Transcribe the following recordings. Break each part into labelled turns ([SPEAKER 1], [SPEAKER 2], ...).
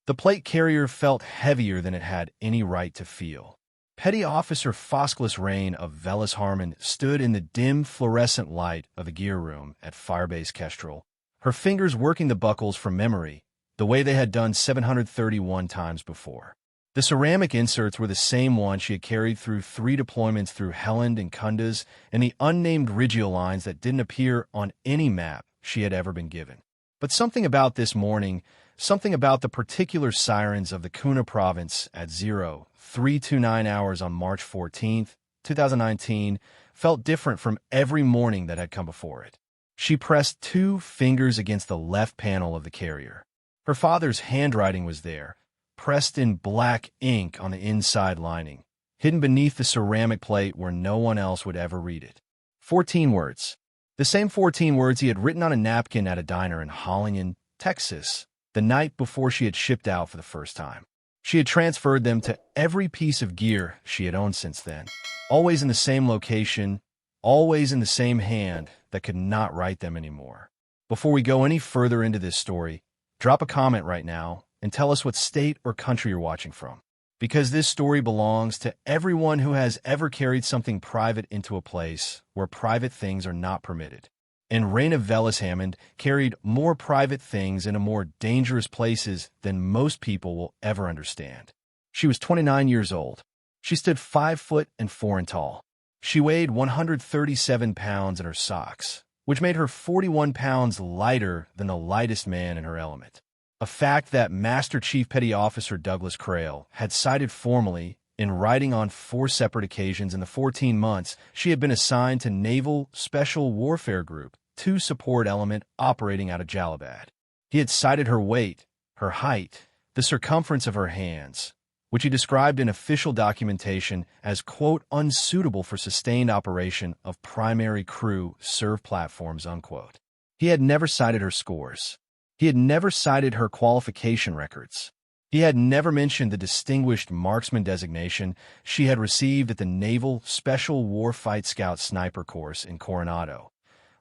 [SPEAKER 1] The plate carrier felt heavier than it had any right to feel. Petty Officer Fosclus Rain of Velis Harmon stood in the dim fluorescent light of the gear room at Firebase Kestrel, her fingers working the buckles from memory, the way they had done 731 times before. The ceramic inserts were the same ones she had carried through 3 deployments through Helland and Kunduz, and the unnamed Rigio lines that didn't appear on any map she had ever been given. But something about this morning, something about the particular sirens of the Kuna province at 0329 hours on March 14, 2019, felt different from every morning that had come before it. She pressed 2 fingers against the left panel of the carrier. Her father's handwriting was there, pressed in black ink on the inside lining, hidden beneath the ceramic plate where no one else would ever read it. 14 words. The same 14 words he had written on a napkin at a diner in Hollingen, Texas, the night before she had shipped out for the first time. She had transferred them to every piece of gear she had owned since then, always in the same location, always in the same hand that could not write them anymore. Before we go any further into this story, drop a comment right now and tell us what state or country you're watching from, because this story belongs to everyone who has ever carried something private into a place where private things are not permitted. And Rain of Velis Hammond carried more private things into more dangerous places than most people will ever understand. She was 29 years old. She stood 5 foot and 4 inches tall. She weighed 137 pounds in her socks, which made her 41 pounds lighter than the lightest man in her element. A fact that Master Chief Petty Officer Douglas Crail had cited formally in writing on 4 separate occasions in the 14 months she had been assigned to Naval Special Warfare Group 2 support element operating out of Jalabad. He had cited her weight, her height, the circumference of her hands, which he described in official documentation as, quote, unsuitable for sustained operation of primary crew serve platforms, unquote. He had never cited her scores. He had never cited her qualification records. He had never mentioned the distinguished marksman designation she had received at the Naval Special Warfight Scout Sniper Course in Coronado,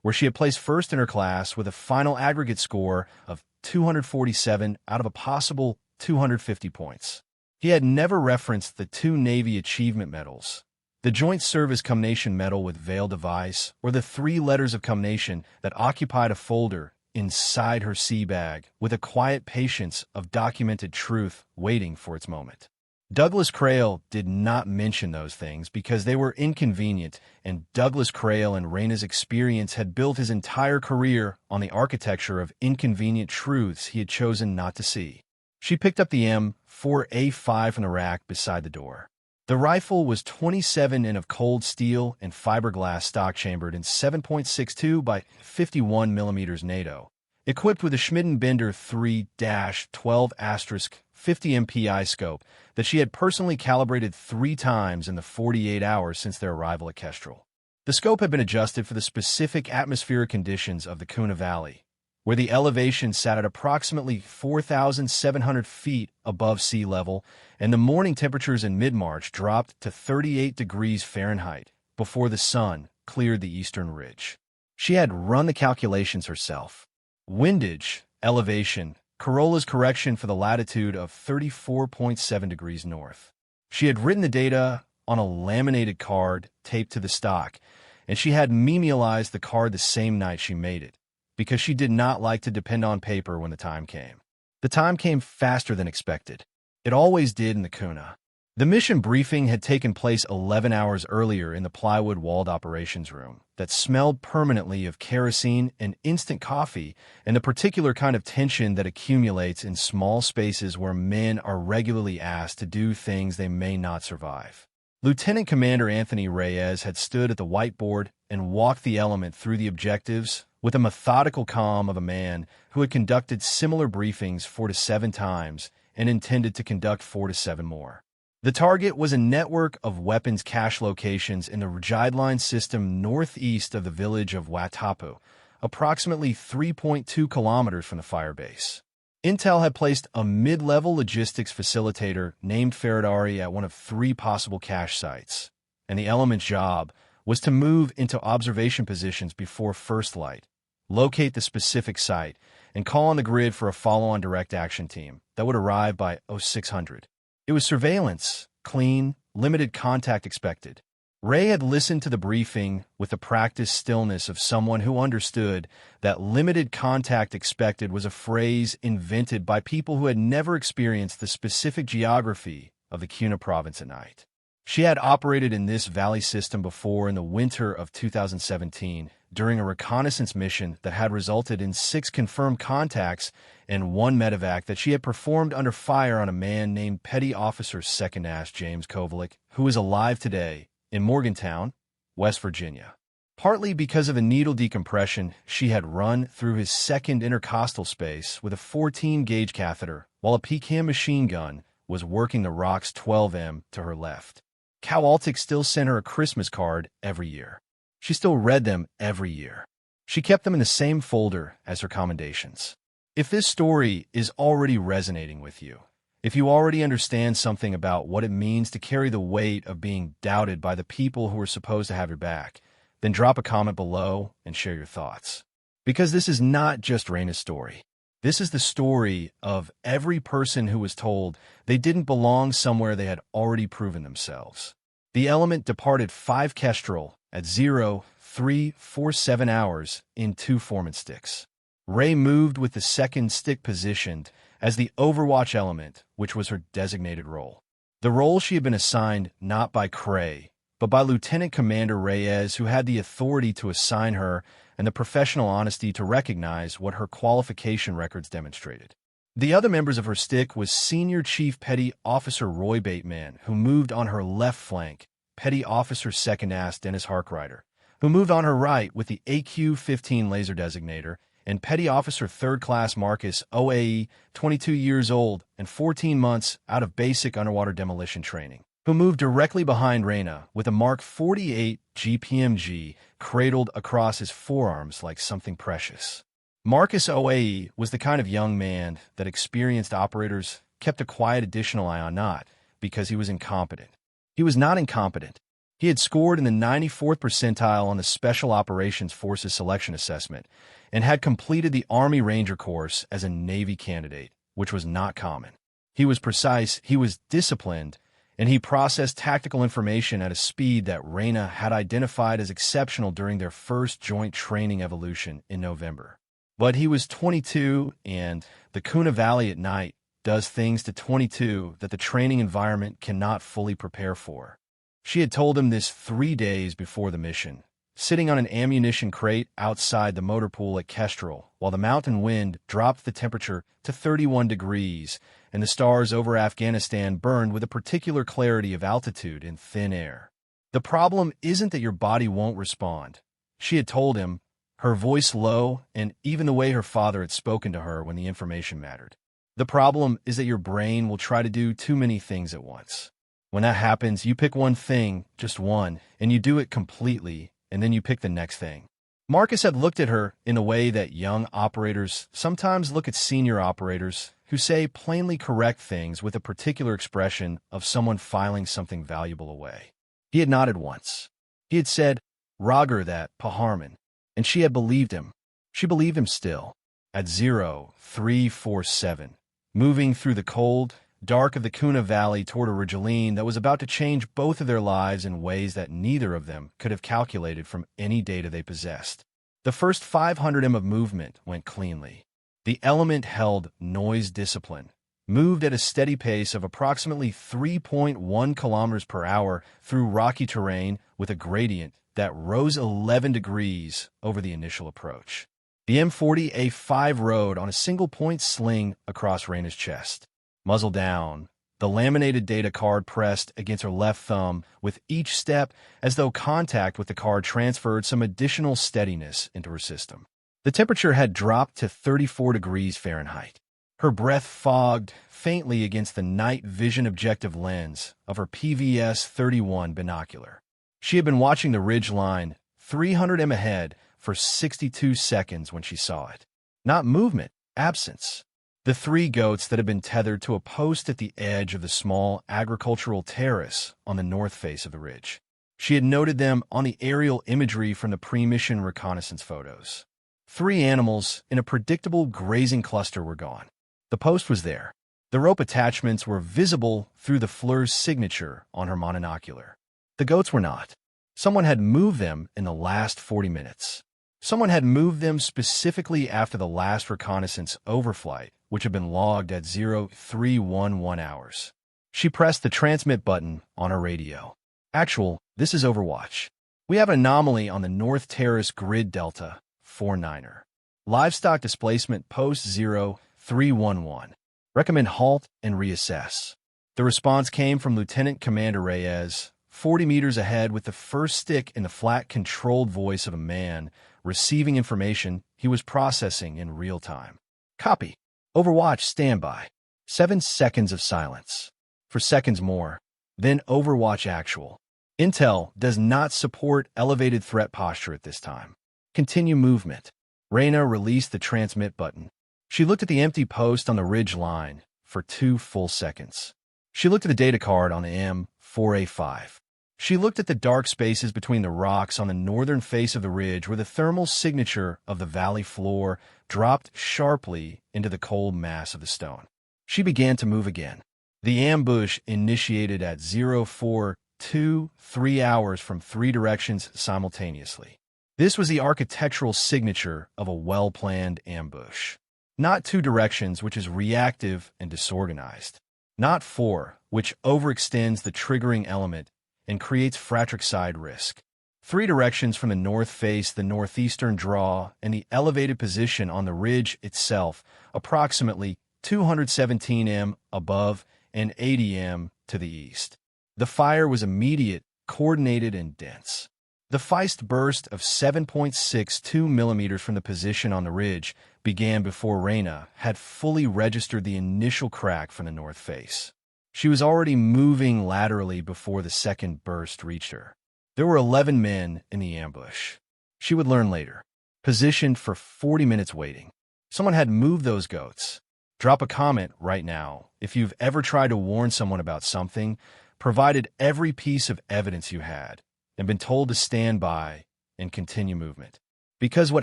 [SPEAKER 1] where she had placed first in her class with a final aggregate score of 247 out of a possible 250 points. He had never referenced the 2 Navy Achievement Medals, the Joint Service Commendation Medal with Veil Device, or the 3 letters of commendation that occupied a folder inside her sea bag with a quiet patience of documented truth waiting for its moment. Douglas Crail did not mention those things because they were inconvenient, and Douglas Crail and Raina's experience had built his entire career on the architecture of inconvenient truths he had chosen not to see. She picked up the M4A5 from the rack beside the door. The rifle was 27 in of cold steel and fiberglass stock-chambered in 7.62 by 51 mm NATO, equipped with a Schmidt-Bender 3-12*50 MPI scope that she had personally calibrated 3 times in the 48 hours since their arrival at Kestrel. The scope had been adjusted for the specific atmospheric conditions of the Kuna Valley, where the elevation sat at approximately 4,700 feet above sea level, and the morning temperatures in mid-March dropped to 38 degrees Fahrenheit before the sun cleared the eastern ridge. She had run the calculations herself. Windage, elevation, Corolla's correction for the latitude of 34.7 degrees north. She had written the data on a laminated card taped to the stock, and she had memealized the card the same night she made it, because she did not like to depend on paper when the time came. The time came faster than expected. It always did in the Kuna. The mission briefing had taken place 11 hours earlier in the plywood-walled operations room that smelled permanently of kerosene and instant coffee and the particular kind of tension that accumulates in small spaces where men are regularly asked to do things they may not survive. Lieutenant Commander Anthony Reyes had stood at the whiteboard and walked the element through the objectives with the methodical calm of a man who had conducted similar briefings 4 to 7 times and intended to conduct 4 to 7 more. The target was a network of weapons cache locations in the guideline system northeast of the village of Watapu, approximately 3.2 kilometers from the firebase. Intel had placed a mid-level logistics facilitator named Faradari at one of 3 possible cache sites, and the element's job was to move into observation positions before first light, locate the specific site, and call on the grid for a follow-on direct action team that would arrive by 0600. It was surveillance, clean, limited contact expected. Ray had listened to the briefing with the practiced stillness of someone who understood that limited contact expected was a phrase invented by people who had never experienced the specific geography of the Cunha province at night. She had operated in this valley system before in the winter of 2017 during a reconnaissance mission that had resulted in 6 confirmed contacts and 1 medevac that she had performed under fire on a man named Petty Officer Second Ass James Kovalik, who is alive today in Morgantown, West Virginia. Partly because of a needle decompression she had run through his second intercostal space with a 14-gauge catheter while a PCAM machine gun was working the ROX 12M to her left. Kowalczyk still sent her a Christmas card every year. She still read them every year. She kept them in the same folder as her commendations. If this story is already resonating with you, if you already understand something about what it means to carry the weight of being doubted by the people who are supposed to have your back, then drop a comment below and share your thoughts. Because this is not just Raina's story. This is the story of every person who was told they didn't belong somewhere they had already proven themselves. The element departed 5 Kestrel at 0347 hours in 2 Foreman sticks. Ray moved with the second stick positioned as the Overwatch element, which was her designated role. The role she had been assigned not by Cray, but by Lieutenant Commander Reyes, who had the authority to assign her and the professional honesty to recognize what her qualification records demonstrated. The other members of her stick was Senior Chief Petty Officer Roy Bateman, who moved on her left flank, Petty Officer Second Ass Dennis Harkrider, who moved on her right with the AQ-15 laser designator, and Petty Officer 3rd Class Marcus OAE, 22 years old and 14 months out of basic underwater demolition training, who moved directly behind Raina with a Mark 48 GPMG cradled across his forearms like something precious. Marcus OAE was the kind of young man that experienced operators kept a quiet additional eye on, not because he was incompetent. He was not incompetent. He had scored in the 94th percentile on the Special Operations Forces Selection Assessment and had completed the Army Ranger course as a Navy candidate, which was not common. He was precise, he was disciplined, and he processed tactical information at a speed that Raina had identified as exceptional during their first joint training evolution in November. But he was 22, and the Cunha Valley at night does things to 22 that the training environment cannot fully prepare for. She had told him this 3 days before the mission, sitting on an ammunition crate outside the motor pool at Kestrel, while the mountain wind dropped the temperature to 31 degrees, and the stars over Afghanistan burned with a particular clarity of altitude in thin air. The problem isn't that your body won't respond, she had told him, her voice low and even the way her father had spoken to her when the information mattered. The problem is that your brain will try to do too many things at once. When that happens, you pick one thing, just one, and you do it completely, and then you pick the next thing. Marcus had looked at her in a way that young operators sometimes look at senior operators who say plainly correct things with a particular expression of someone filing something valuable away. He had nodded once. He had said, "Roger that, Paharman," and she had believed him. She believed him still. At 0347, moving through the cold, dark of the Cunha Valley toward a ridgeline that was about to change both of their lives in ways that neither of them could have calculated from any data they possessed. The first 500 m of movement went cleanly. The element held noise discipline, moved at a steady pace of approximately 3.1 kilometers per hour through rocky terrain with a gradient that rose 11 degrees over the initial approach. The M40A5 rode on a single-point sling across Raina's chest. Muzzle down, the laminated data card pressed against her left thumb with each step as though contact with the card transferred some additional steadiness into her system. The temperature had dropped to 34 degrees Fahrenheit. Her breath fogged faintly against the night vision objective lens of her PVS-31 binocular. She had been watching the ridge line 300 m ahead for 62 seconds when she saw it. Not movement, absence. The 3 goats that had been tethered to a post at the edge of the small agricultural terrace on the north face of the ridge. She had noted them on the aerial imagery from the pre-mission reconnaissance photos. 3 animals in a predictable grazing cluster were gone. The post was there. The rope attachments were visible through the Fleur's signature on her monocular. The goats were not. Someone had moved them in the last 40 minutes. Someone had moved them specifically after the last reconnaissance overflight, which had been logged at 0311 hours. She pressed the transmit button on her radio. Actual, this is Overwatch. We have an anomaly on the North Terrace Grid Delta 49er. Livestock displacement post 0311. Recommend halt and reassess. The response came from Lieutenant Commander Reyes, 40 meters ahead with the first stick in the flat, controlled voice of a man receiving information he was processing in real time. Copy. Overwatch standby. 7 seconds of silence. For seconds more. Then Overwatch actual. Intel does not support elevated threat posture at this time. Continue movement. Reyna released the transmit button. She looked at the empty post on the ridge line for 2 full seconds. She looked at the data card on the M4A5. She looked at the dark spaces between the rocks on the northern face of the ridge where the thermal signature of the valley floor dropped sharply into the cold mass of the stone. She began to move again. The ambush initiated at 0423 hours from 3 directions simultaneously. This was the architectural signature of a well-planned ambush. Not 2 directions, which is reactive and disorganized. Not 4, which overextends the triggering element and creates fratricide risk. 3 directions from the north face, the northeastern draw, and the elevated position on the ridge itself, approximately 217 m above and 80 m to the east. The fire was immediate, coordinated, and dense. The Feist burst of 7.62 millimeters from the position on the ridge began before Reyna had fully registered the initial crack from the north face. She was already moving laterally before the second burst reached her. There were 11 men in the ambush. She would learn later. Positioned for 40 minutes waiting. Someone had moved those goats. Drop a comment right now if you've ever tried to warn someone about something, provided every piece of evidence you had, and been told to stand by and continue movement. Because what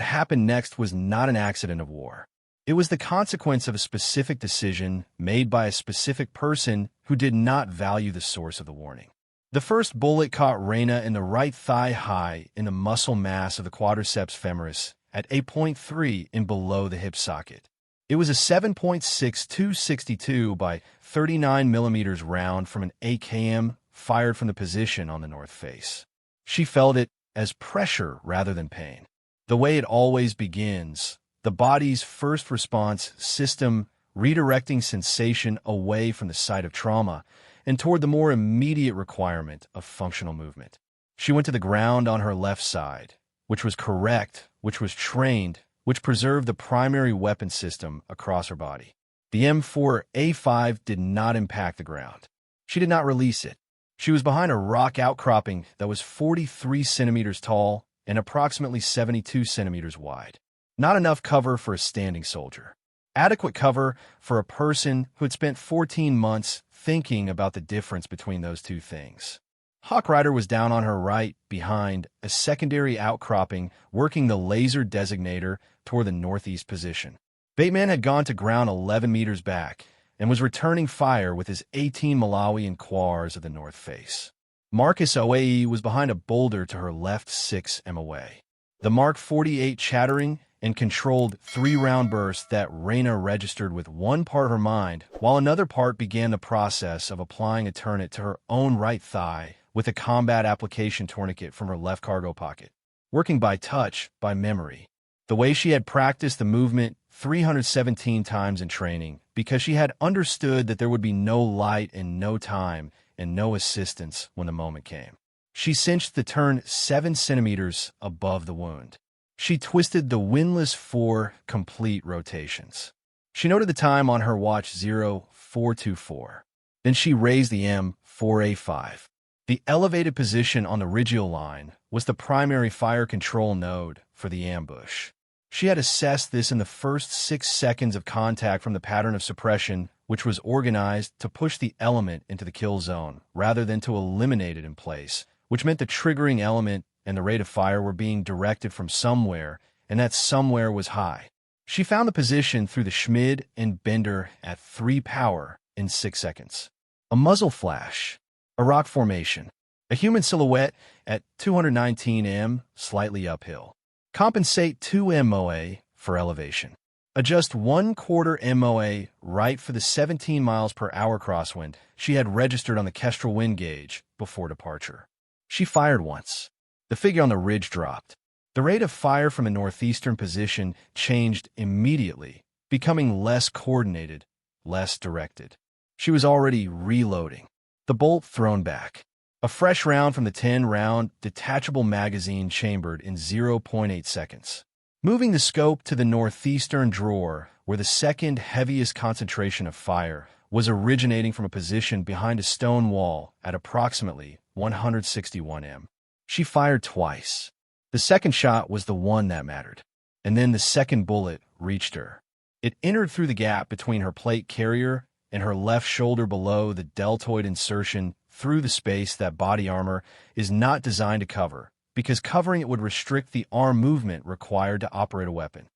[SPEAKER 1] happened next was not an accident of war. It was the consequence of a specific decision made by a specific person who did not value the source of the warning. The first bullet caught Reyna in the right thigh high in the muscle mass of the quadriceps femoris at 8.3 in below the hip socket. It was a 7.6262 by 39 millimeters round from an AKM fired from the position on the north face. She felt it as pressure rather than pain. The way it always begins, the body's first response system redirecting sensation away from the site of trauma and toward the more immediate requirement of functional movement. She went to the ground on her left side, which was correct, which was trained, which preserved the primary weapon system across her body. The M4A5 did not impact the ground. She did not release it. She was behind a rock outcropping that was 43 centimeters tall and approximately 72 centimeters wide. Not enough cover for a standing soldier. Adequate cover for a person who had spent 14 months thinking about the difference between those two things. Hawk Rider was down on her right behind a secondary outcropping working the laser designator toward the northeast position. Bateman had gone to ground 11 meters back and was returning fire with his 18 Malawian Quars of the north face. Marcus OAE was behind a boulder to her left 6 m away. The Mark 48 chattering and controlled 3-round bursts that Reyna registered with one part of her mind, while another part began the process of applying a tourniquet to her own right thigh with a combat application tourniquet from her left cargo pocket. Working by touch, by memory. The way she had practiced the movement 317 times in training, because she had understood that there would be no light and no time and no assistance when the moment came. She cinched the turn 7 centimeters above the wound. She twisted the windlass 4 complete rotations. She noted the time on her watch 0424. Then she raised the M4A5. The elevated position on the Rigial line was the primary fire control node for the ambush. She had assessed this in the first 6 seconds of contact from the pattern of suppression, which was organized to push the element into the kill zone rather than to eliminate it in place, which meant the triggering element and the rate of fire were being directed from somewhere and that somewhere was high. She found the position through the Schmid and Bender at 3 power in 6 seconds. A muzzle flash, a rock formation, a human silhouette at 219 m, slightly uphill. Compensate 2 MOA for elevation. Adjust 1/4 MOA right for the 17 miles per hour crosswind she had registered on the Kestrel wind gauge before departure. She fired once. The figure on the ridge dropped. The rate of fire from a northeastern position changed immediately, becoming less coordinated, less directed. She was already reloading. The bolt thrown back. A fresh round from the 10-round detachable magazine chambered in 0.8 seconds. Moving the scope to the northeastern drawer, where the second heaviest concentration of fire was originating from a position behind a stone wall at approximately 161 m. She fired twice. The second shot was the one that mattered, and then the second bullet reached her. It entered through the gap between her plate carrier and her left shoulder below the deltoid insertion, through the space that body armor is not designed to cover, because covering it would restrict the arm movement required to operate a weapon.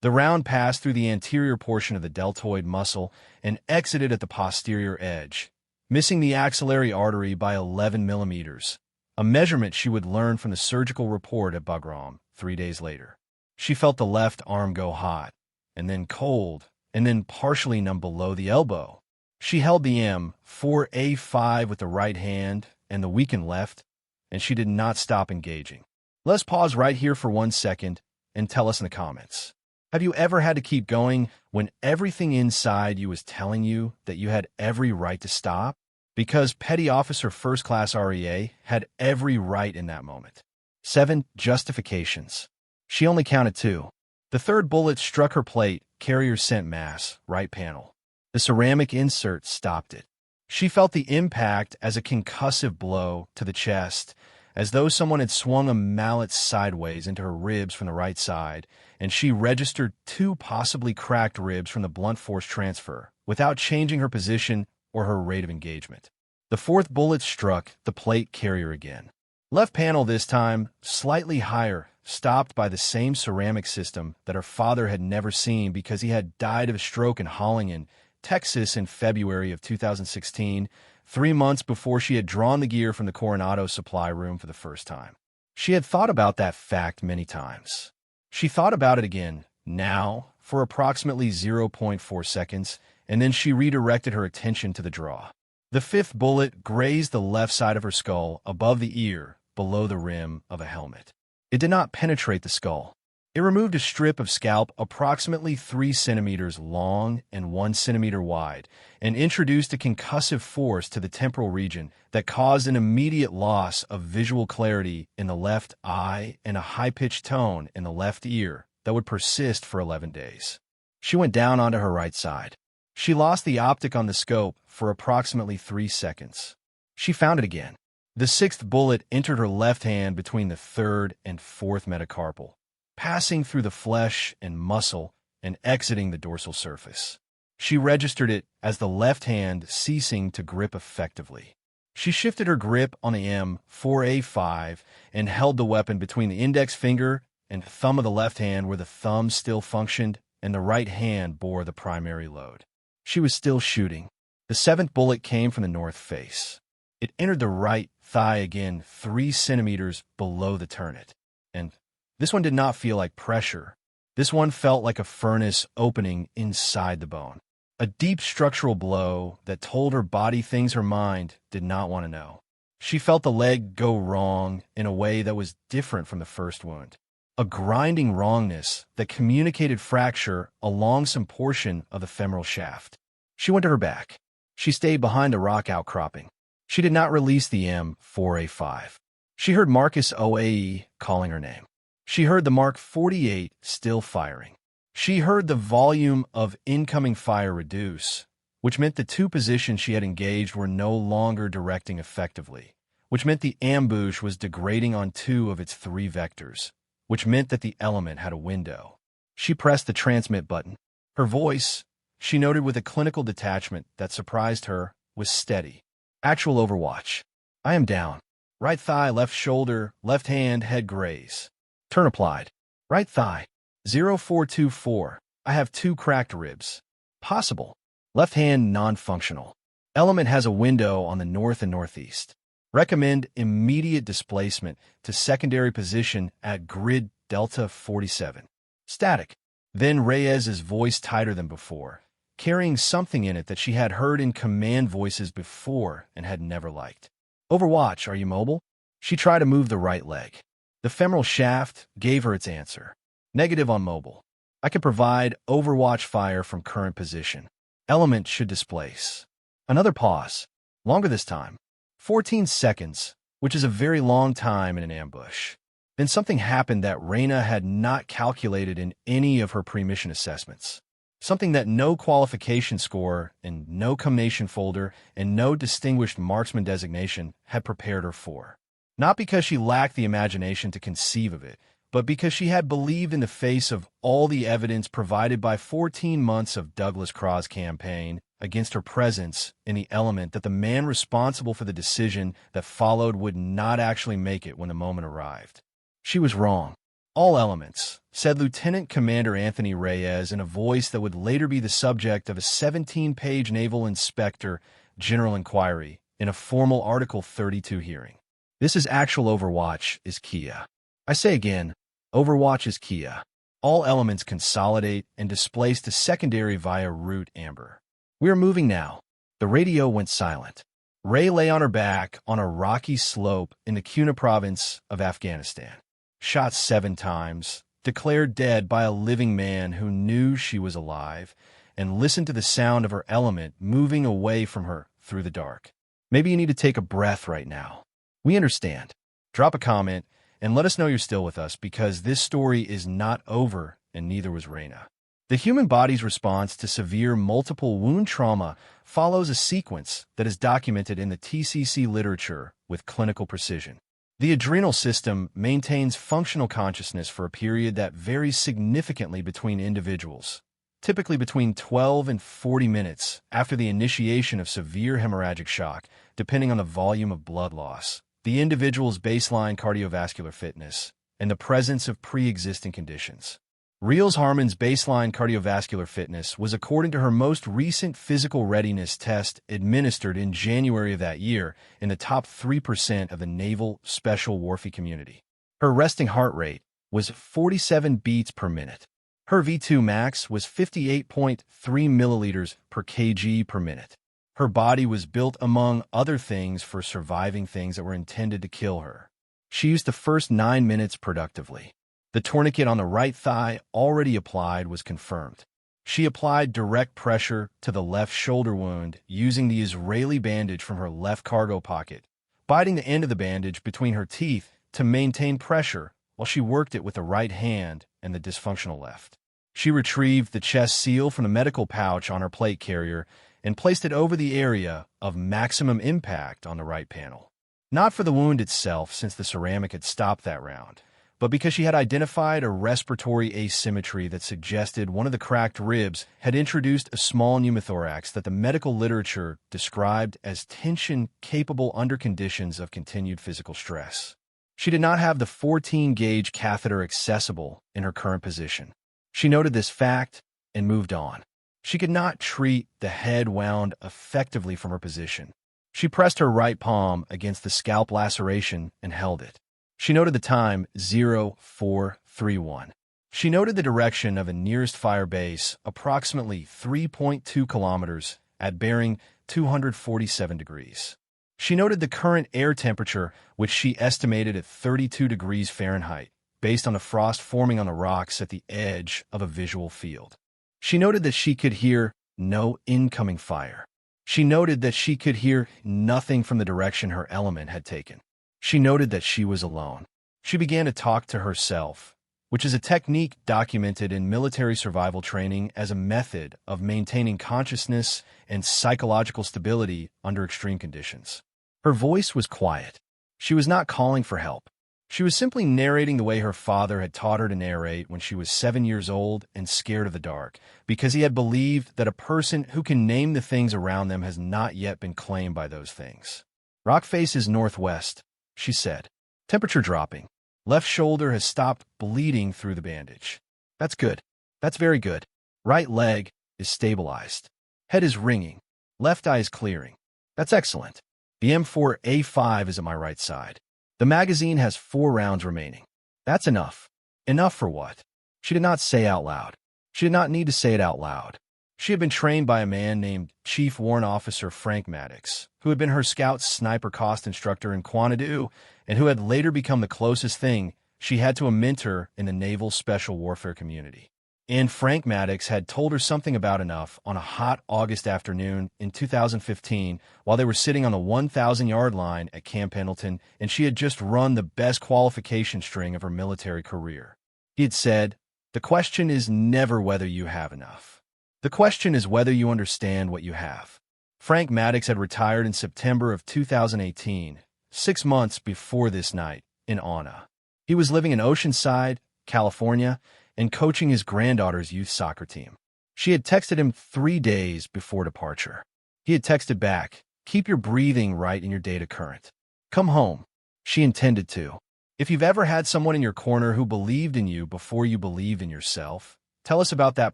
[SPEAKER 1] The round passed through the anterior portion of the deltoid muscle and exited at the posterior edge, missing the axillary artery by 11 millimeters, a measurement she would learn from the surgical report at Bagram 3 days later. She felt the left arm go hot, and then cold, and then partially numb below the elbow. She held the M4A5 with the right hand and the weakened left, and she did not stop engaging. Let's pause right here for 1 second and tell us in the comments. Have you ever had to keep going when everything inside you was telling you that you had every right to stop? Because Petty Officer First Class REA had every right in that moment. 7 justifications. She only counted 2. The third bullet struck her plate, carrier sent mass, right panel. The ceramic insert stopped it. She felt the impact as a concussive blow to the chest, as though someone had swung a mallet sideways into her ribs from the right side, and she registered 2 possibly cracked ribs from the blunt force transfer, without changing her position or her rate of engagement. The fourth bullet struck the plate carrier again. Left panel this time, slightly higher, stopped by the same ceramic system that her father had never seen because he had died of a stroke in Hollingen, Texas in February of 2016, 3 months before she had drawn the gear from the Coronado supply room for the first time. She had thought about that fact many times. She thought about it again, now, for approximately 0.4 seconds, and then she redirected her attention to the draw. The fifth bullet grazed the left side of her skull above the ear, below the rim of a helmet. It did not penetrate the skull. It removed a strip of scalp approximately 3 centimeters long and 1 centimeter wide, and introduced a concussive force to the temporal region that caused an immediate loss of visual clarity in the left eye and a high-pitched tone in the left ear that would persist for 11 days. She went down onto her right side. She lost the optic on the scope for approximately 3 seconds. She found it again. The sixth bullet entered her left hand between the third and fourth metacarpal, passing through the flesh and muscle and exiting the dorsal surface. She registered it as the left hand ceasing to grip effectively. She shifted her grip on the M4A5 and held the weapon between the index finger and thumb of the left hand where the thumb still functioned and the right hand bore the primary load. She was still shooting. The seventh bullet came from the north face. It entered the right thigh again 3 centimeters below the turnet. And this one did not feel like pressure. This one felt like a furnace opening inside the bone. A deep structural blow that told her body things her mind did not want to know. She felt the leg go wrong in a way that was different from the first wound. A grinding wrongness that communicated fracture along some portion of the femoral shaft. She went to her back. She stayed behind a rock outcropping. She did not release the M4A5. She heard Marcus OAE calling her name. She heard the Mark 48 still firing. She heard the volume of incoming fire reduce, which meant the 2 positions she had engaged were no longer directing effectively, which meant the ambush was degrading on 2 of its 3 vectors, which meant that the element had a window. She pressed the transmit button. Her voice, she noted with a clinical detachment that surprised her, was steady. Actual overwatch. I am down. Right thigh, left shoulder, left hand, head graze. Turn applied. Right thigh. 0424. I have 2 cracked ribs. Possible. Left hand non-functional. Element has a window on the north and northeast. Recommend immediate displacement to secondary position at grid delta 47. Static. Then Reyes's voice tighter than before, carrying something in it that she had heard in command voices before and had never liked. Overwatch, are you mobile? She tried to move the right leg. The femoral shaft gave her its answer. Negative on mobile. I can provide overwatch fire from current position. Element should displace. Another pause. Longer this time. 14 seconds, which is a very long time in an ambush. Then something happened that Reyna had not calculated in any of her pre-mission assessments. Something that no qualification score and no combination folder and no distinguished marksman designation had prepared her for. Not because she lacked the imagination to conceive of it, but because she had believed in the face of all the evidence provided by 14 months of Douglas Craw's campaign against her presence in the element that the man responsible for the decision that followed would not actually make it when the moment arrived. She was wrong. All elements, said Lieutenant Commander Anthony Reyes in a voice that would later be the subject of a 17-page Naval Inspector General inquiry in a formal Article 32 hearing. This is actual Overwatch is Kia. I say again, Overwatch is Kia. All elements consolidate and displace to secondary via route amber. We are moving now. The radio went silent. Rey lay on her back on a rocky slope in the Kuna province of Afghanistan. Shot 7 times, declared dead by a living man who knew she was alive, and listened to the sound of her element moving away from her through the dark. Maybe you need to take a breath right now. We understand. Drop a comment and let us know you're still with us, because this story is not over and neither was Reyna. The human body's response to severe multiple wound trauma follows a sequence that is documented in the TCC literature with clinical precision. The adrenal system maintains functional consciousness for a period that varies significantly between individuals, typically between 12 and 40 minutes after the initiation of severe hemorrhagic shock, depending on the volume of blood loss, the individual's baseline cardiovascular fitness, and the presence of pre-existing conditions. Reels Harmon's baseline cardiovascular fitness was according to her most recent physical readiness test administered in January of that year in the top 3% of the Naval Special Warfare community. Her resting heart rate was 47 beats per minute. Her V2 max was 58.3 milliliters per kg per minute. Her body was built, among other things, for surviving things that were intended to kill her. She used the first 9 minutes productively. The tourniquet on the right thigh already applied was confirmed. She applied direct pressure to the left shoulder wound using the Israeli bandage from her left cargo pocket, biting the end of the bandage between her teeth to maintain pressure while she worked it with the right hand and the dysfunctional left. She retrieved the chest seal from the medical pouch on her plate carrier and placed it over the area of maximum impact on the right panel. Not for the wound itself, since the ceramic had stopped that round, but because she had identified a respiratory asymmetry that suggested one of the cracked ribs had introduced a small pneumothorax that the medical literature described as tension-capable under conditions of continued physical stress. She did not have the 14-gauge catheter accessible in her current position. She noted this fact and moved on. She could not treat the head wound effectively from her position. She pressed her right palm against the scalp laceration and held it. She noted the time 0431. She noted the direction of a nearest fire base, approximately 3.2 kilometers at bearing 247 degrees. She noted the current air temperature, which she estimated at 32 degrees Fahrenheit, based on the frost forming on the rocks at the edge of a visual field. She noted that she could hear no incoming fire. She noted that she could hear nothing from the direction her element had taken. She noted that she was alone. She began to talk to herself, which is a technique documented in military survival training as a method of maintaining consciousness and psychological stability under extreme conditions. Her voice was quiet. She was not calling for help. She was simply narrating the way her father had taught her to narrate when she was 7 years old and scared of the dark, because he had believed that a person who can name the things around them has not yet been claimed by those things. Rock face is northwest, she said. Temperature dropping. Left shoulder has stopped bleeding through the bandage. That's good. That's very good. Right leg is stabilized. Head is ringing. Left eye is clearing. That's excellent. The M4A5 is at my right side. The magazine has 4 rounds remaining. That's enough. Enough for what? She did not say out loud. She did not need to say it out loud. She had been trained by a man named Chief Warrant Officer Frank Maddox, who had been her scout sniper cost instructor in Quanadu, and who had later become the closest thing she had to a mentor in the naval special warfare community. And Frank Maddox had told her something about enough on a hot August afternoon in 2015 while they were sitting on the 1,000-yard line at Camp Pendleton, and she had just run the best qualification string of her military career. He had said, "The question is never whether you have enough. The question is whether you understand what you have." Frank Maddox had retired in September of 2018, 6 months before this night, in Anna. He was living in Oceanside, California, and coaching his granddaughter's youth soccer team. She had texted him 3 days before departure. He had texted back, "Keep your breathing right in your data current. Come home." She intended to. If you've ever had someone in your corner who believed in you before you believed in yourself, tell us about that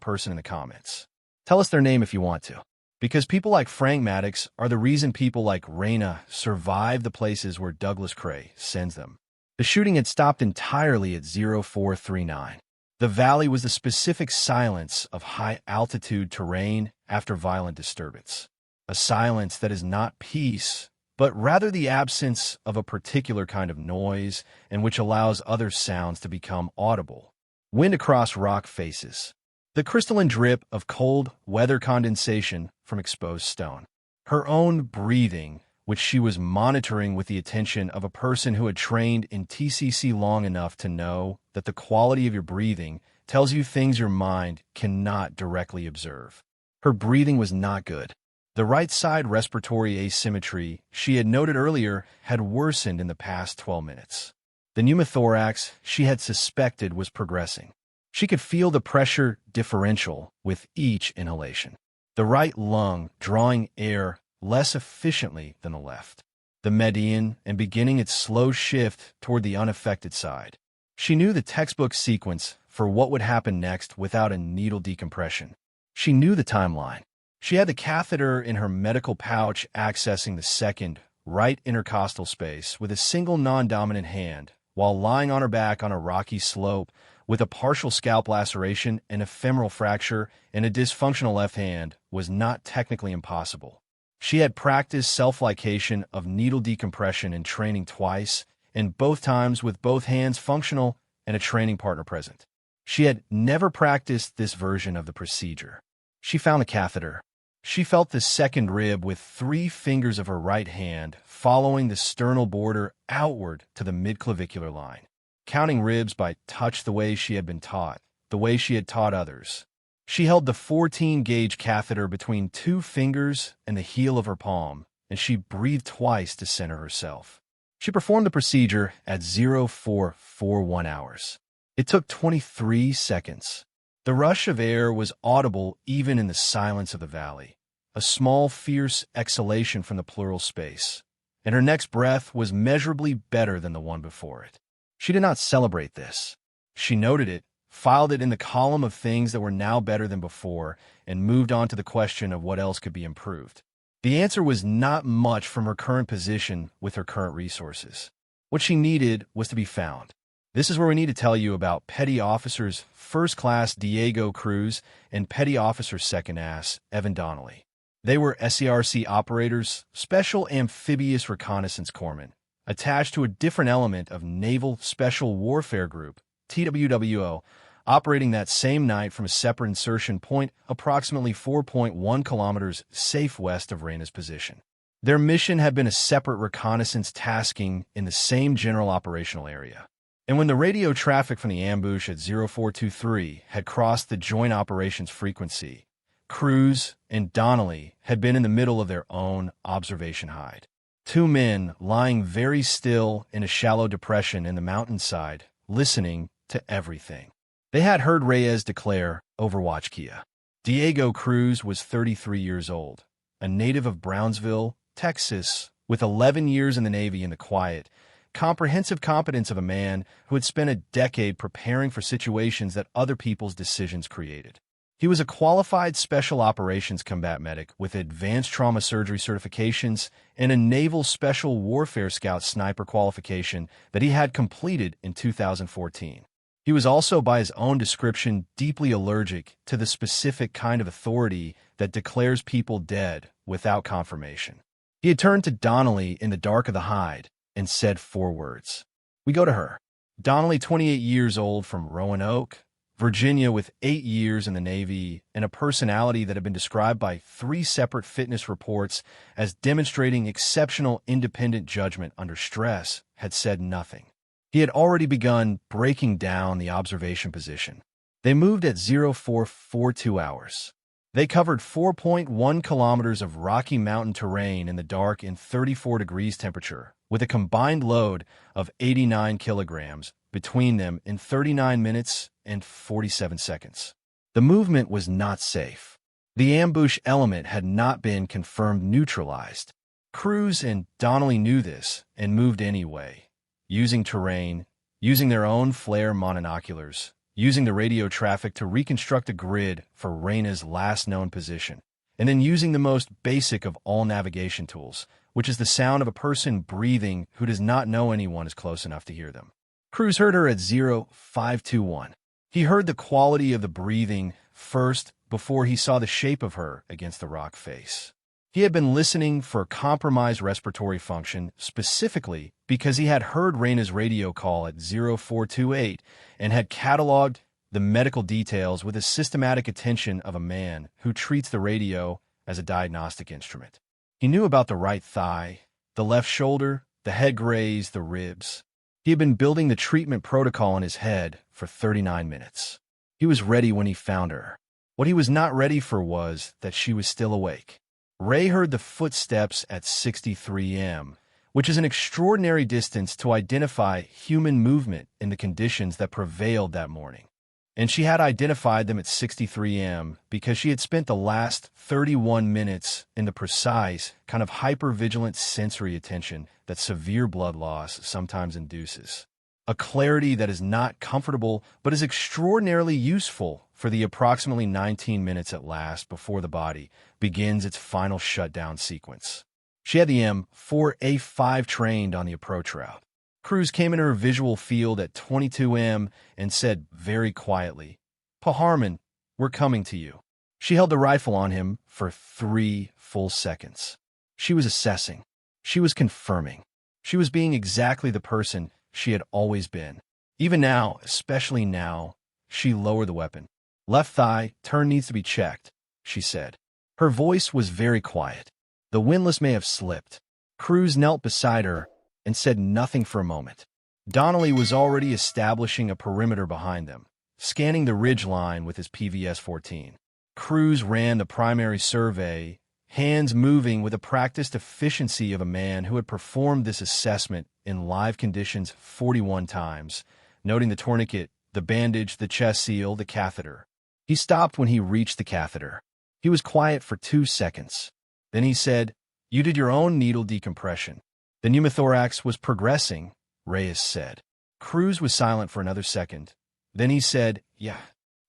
[SPEAKER 1] person in the comments. Tell us their name if you want to. Because people like Frank Maddox are the reason people like Raina survive the places where Douglas Cray sends them. The shooting had stopped entirely at 0439. The valley was the specific silence of high-altitude terrain after violent disturbance. A silence that is not peace, but rather the absence of a particular kind of noise and which allows other sounds to become audible. Wind across rock faces. The crystalline drip of cold weather condensation from exposed stone. Her own breathing, which she was monitoring with the attention of a person who had trained in TCC long enough to know that the quality of your breathing tells you things your mind cannot directly observe. Her breathing was not good. The right side respiratory asymmetry she had noted earlier had worsened in the past 12 minutes. The pneumothorax she had suspected was progressing. She could feel the pressure differential with each inhalation. The right lung drawing air less efficiently than the left. The median and beginning its slow shift toward the unaffected side. She knew the textbook sequence for what would happen next without a needle decompression. She knew the timeline. She had the catheter in her medical pouch accessing the second, right intercostal space with a single non-dominant hand while lying on her back on a rocky slope with a partial scalp laceration and a femoral fracture and a dysfunctional left hand was not technically impossible. She had practiced self-lication of needle decompression in training twice, and both times with both hands functional and a training partner present. She had never practiced this version of the procedure. She found the catheter. She felt the second rib with 3 fingers of her right hand following the sternal border outward to the midclavicular line, counting ribs by touch the way she had been taught, the way she had taught others. She held the 14-gauge catheter between 2 fingers and the heel of her palm, and she breathed twice to center herself. She performed the procedure at 0441 hours. It took 23 seconds. The rush of air was audible even in the silence of the valley, a small, fierce exhalation from the pleural space, and her next breath was measurably better than the one before it. She did not celebrate this. She noted it, filed it in the column of things that were now better than before, and moved on to the question of what else could be improved. The answer was not much from her current position with her current resources. What she needed was to be found. This is where we need to tell you about Petty Officers First Class Diego Cruz and Petty Officer Second Ass Evan Donnelly. They were SCRC operators, Special Amphibious Reconnaissance Corpsmen, attached to a different element of Naval Special Warfare Group, TWWO, operating that same night from a separate insertion point approximately 4.1 kilometers safe west of Raina's position. Their mission had been a separate reconnaissance tasking in the same general operational area. And when the radio traffic from the ambush at 0423 had crossed the joint operations frequency, Cruz and Donnelly had been in the middle of their own observation hide. 2 men lying very still in a shallow depression in the mountainside, listening to everything. They had heard Reyes declare Overwatch Kia. Diego Cruz was 33 years old, a native of Brownsville, Texas, with 11 years in the Navy in the quiet, comprehensive competence of a man who had spent a decade preparing for situations that other people's decisions created. He was a qualified special operations combat medic with advanced trauma surgery certifications and a naval special warfare scout sniper qualification that he had completed in 2014. He was also, by his own description, deeply allergic to the specific kind of authority that declares people dead without confirmation. He had turned to Donnelly in the dark of the hide and said 4 words. "We go to her." Donnelly, 28 years old, from Roanoke, Virginia, with 8 years in the Navy and a personality that had been described by 3 separate fitness reports as demonstrating exceptional independent judgment under stress, had said nothing. He had already begun breaking down the observation position. They moved at 0442 hours. They covered 4.1 kilometers of Rocky Mountain terrain in the dark in 34 degrees temperature, with a combined load of 89 kilograms between them in 39 minutes and 47 seconds. The movement was not safe. The ambush element had not been confirmed neutralized. Cruz and Donnelly knew this and moved anyway, using terrain, using their own flare monoculars, using the radio traffic to reconstruct a grid for Reyna's last known position, and then using the most basic of all navigation tools, which is the sound of a person breathing who does not know anyone is close enough to hear them. Cruz heard her at 0521. He heard the quality of the breathing first before he saw the shape of her against the rock face. He had been listening for compromised respiratory function specifically because he had heard Reyna's radio call at 0428 and had cataloged the medical details with the systematic attention of a man who treats the radio as a diagnostic instrument. He knew about the right thigh, the left shoulder, the head graze, the ribs. He had been building the treatment protocol in his head for 39 minutes. He was ready when he found her. What he was not ready for was that she was still awake. Ray heard the footsteps at 63 m, which is an extraordinary distance to identify human movement in the conditions that prevailed that morning. And she had identified them at 63 m because she had spent the last 31 minutes in the precise, kind of hyper-vigilant sensory attention that severe blood loss sometimes induces. A clarity that is not comfortable but is extraordinarily useful for the approximately 19 minutes at last before the body begins its final shutdown sequence. She had the M4A5 trained on the approach route. Cruz came into her visual field at 22 m and said very quietly, "Pa Harmon, we're coming to you." She held the rifle on him for 3 full seconds. She was assessing. She was confirming. She was being exactly the person she had always been. Even now, especially now, she lowered the weapon. "Left thigh, turn needs to be checked," she said. Her voice was very quiet. The windlass may have slipped. Cruz knelt beside her and said nothing for a moment. Donnelly was already establishing a perimeter behind them, scanning the ridge line with his PVS-14. Cruz ran the primary survey, hands moving with the practiced efficiency of a man who had performed this assessment in live conditions 41 times, noting the tourniquet, the bandage, the chest seal, the catheter. He stopped when he reached the catheter. He was quiet for 2 seconds. Then he said, "You did your own needle decompression. The pneumothorax was progressing," Reyes said. Cruz was silent for another second. Then he said, "Yeah."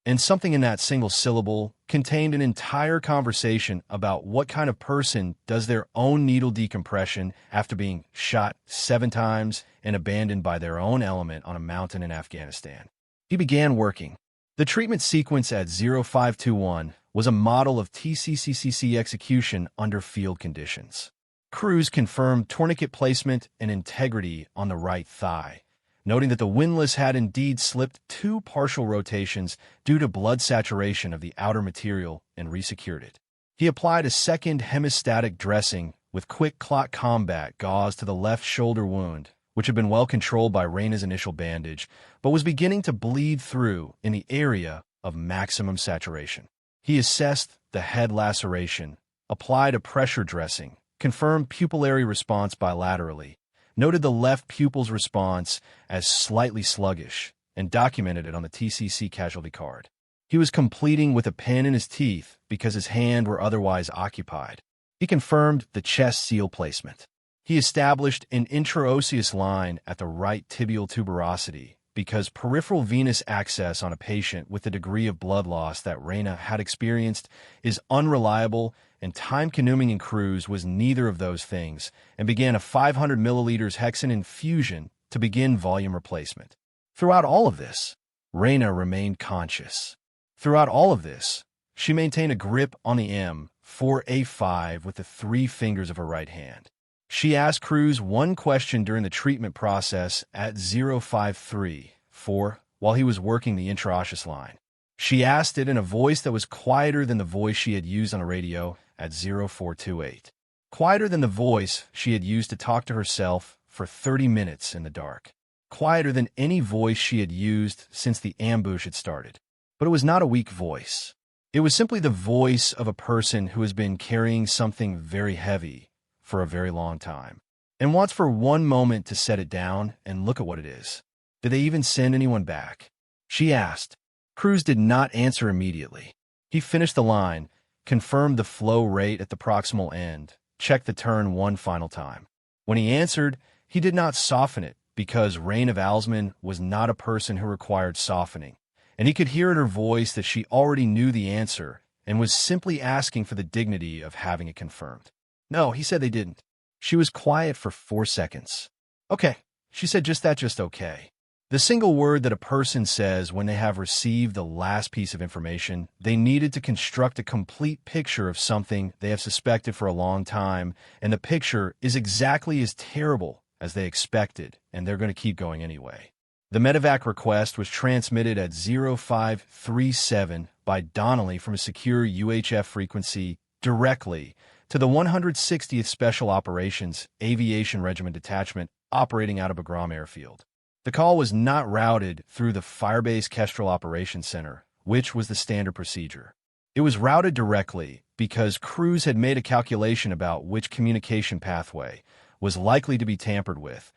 [SPEAKER 1] And something in that single syllable contained an entire conversation about what kind of person does their own needle decompression after being shot 7 times and abandoned by their own element on a mountain in Afghanistan. He began working. The treatment sequence at 0521 was a model of TCCCC execution under field conditions. Cruz confirmed tourniquet placement and integrity on the right thigh, noting that the windlass had indeed slipped 2 partial rotations due to blood saturation of the outer material and resecured it. He applied a second hemostatic dressing with quick clot combat gauze to the left shoulder wound, which had been well controlled by Reyna's initial bandage, but was beginning to bleed through in the area of maximum saturation. He assessed the head laceration, applied a pressure dressing, confirmed pupillary response bilaterally, noted the left pupil's response as slightly sluggish, and documented it on the TCC casualty card. He was completing with a pen in his teeth because his hands were otherwise occupied. He confirmed the chest seal placement. He established an intraosseous line at the right tibial tuberosity because peripheral venous access on a patient with the degree of blood loss that Reyna had experienced is unreliable, and time-consuming in Cruz was neither of those things, and began a 500 milliliters hexane infusion to begin volume replacement. Throughout all of this, Reyna remained conscious. Throughout all of this, she maintained a grip on the M4A5 with the 3 fingers of her right hand. She asked Cruz one question during the treatment process at 0534 while he was working the intraosseous line. She asked it in a voice that was quieter than the voice she had used on the radio at 0428. Quieter than the voice she had used to talk to herself for 30 minutes in the dark. Quieter than any voice she had used since the ambush had started. But it was not a weak voice. It was simply the voice of a person who has been carrying something very heavy for a very long time, and wants for one moment to set it down and look at what it is. Did they even send anyone back? She asked. Cruz did not answer immediately. He finished the line, confirmed the flow rate at the proximal end, checked the turn one final time. When he answered, he did not soften it because Reyna Valsman was not a person who required softening, and he could hear in her voice that she already knew the answer and was simply asking for the dignity of having it confirmed. No, he said they didn't. She was quiet for 4 seconds. Okay, she said just okay. The single word that a person says when they have received the last piece of information, they needed to construct a complete picture of something they have suspected for a long time, and the picture is exactly as terrible as they expected, and they're going to keep going anyway. The medevac request was transmitted at 0537 by Donnelly from a secure UHF frequency directly to the 160th Special Operations Aviation Regiment Detachment operating out of Bagram Airfield. The call was not routed through the Firebase Kestrel Operations Center, which was the standard procedure. It was routed directly because Cruz had made a calculation about which communication pathway was likely to be tampered with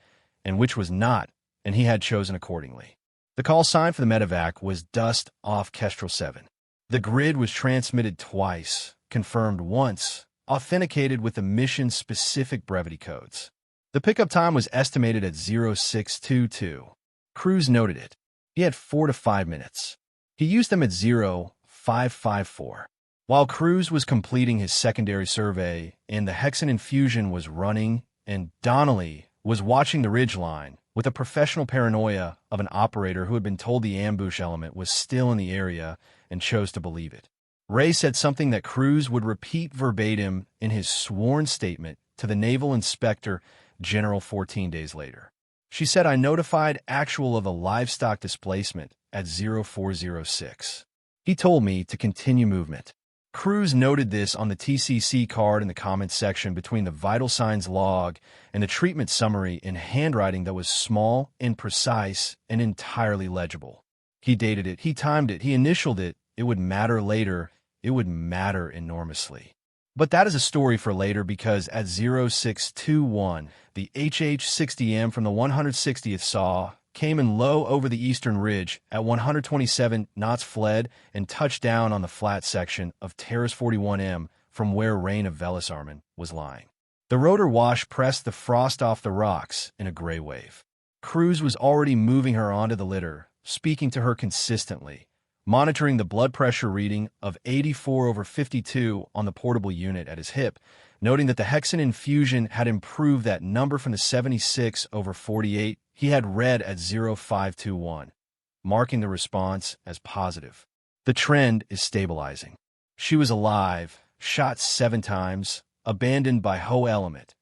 [SPEAKER 1] and which was not, and he had chosen accordingly. The call sign for the medevac was dust off Kestrel 7. The grid was transmitted twice, confirmed once, authenticated with the mission-specific brevity codes. The pickup time was estimated at 0622. Cruz noted it. He had 4 to 5 minutes. He used them at 0554. While Cruz was completing his secondary survey and the hexane infusion was running, and Donnelly was watching the ridgeline with a professional paranoia of an operator who had been told the ambush element was still in the area and chose to believe it. Ray said something that Cruz would repeat verbatim in his sworn statement to the Naval Inspector General 14 days later. She said, "I notified actual of a livestock displacement at 0406. He told me to continue movement." Cruz noted this on the TCC card in the comments section between the vital signs log and the treatment summary in handwriting that was small and precise and entirely legible. He dated it, he timed it, he initialed it. It would matter later. It would matter enormously. But that is a story for later because at 0621, the HH-60M from the 160th SAW came in low over the eastern ridge at 127 knots, fled and touched down on the flat section of Terrace 41M from where Reyna Valsman was lying. The rotor wash pressed the frost off the rocks in a gray wave. Cruz was already moving her onto the litter, speaking to her consistently, monitoring the blood pressure reading of 84/52 on the portable unit at his hip, noting that the hexane infusion had improved that number from the 76/48 he had read at 0521, marking the response as positive. The trend is stabilizing. She was alive, shot 7 times, abandoned by Ho element,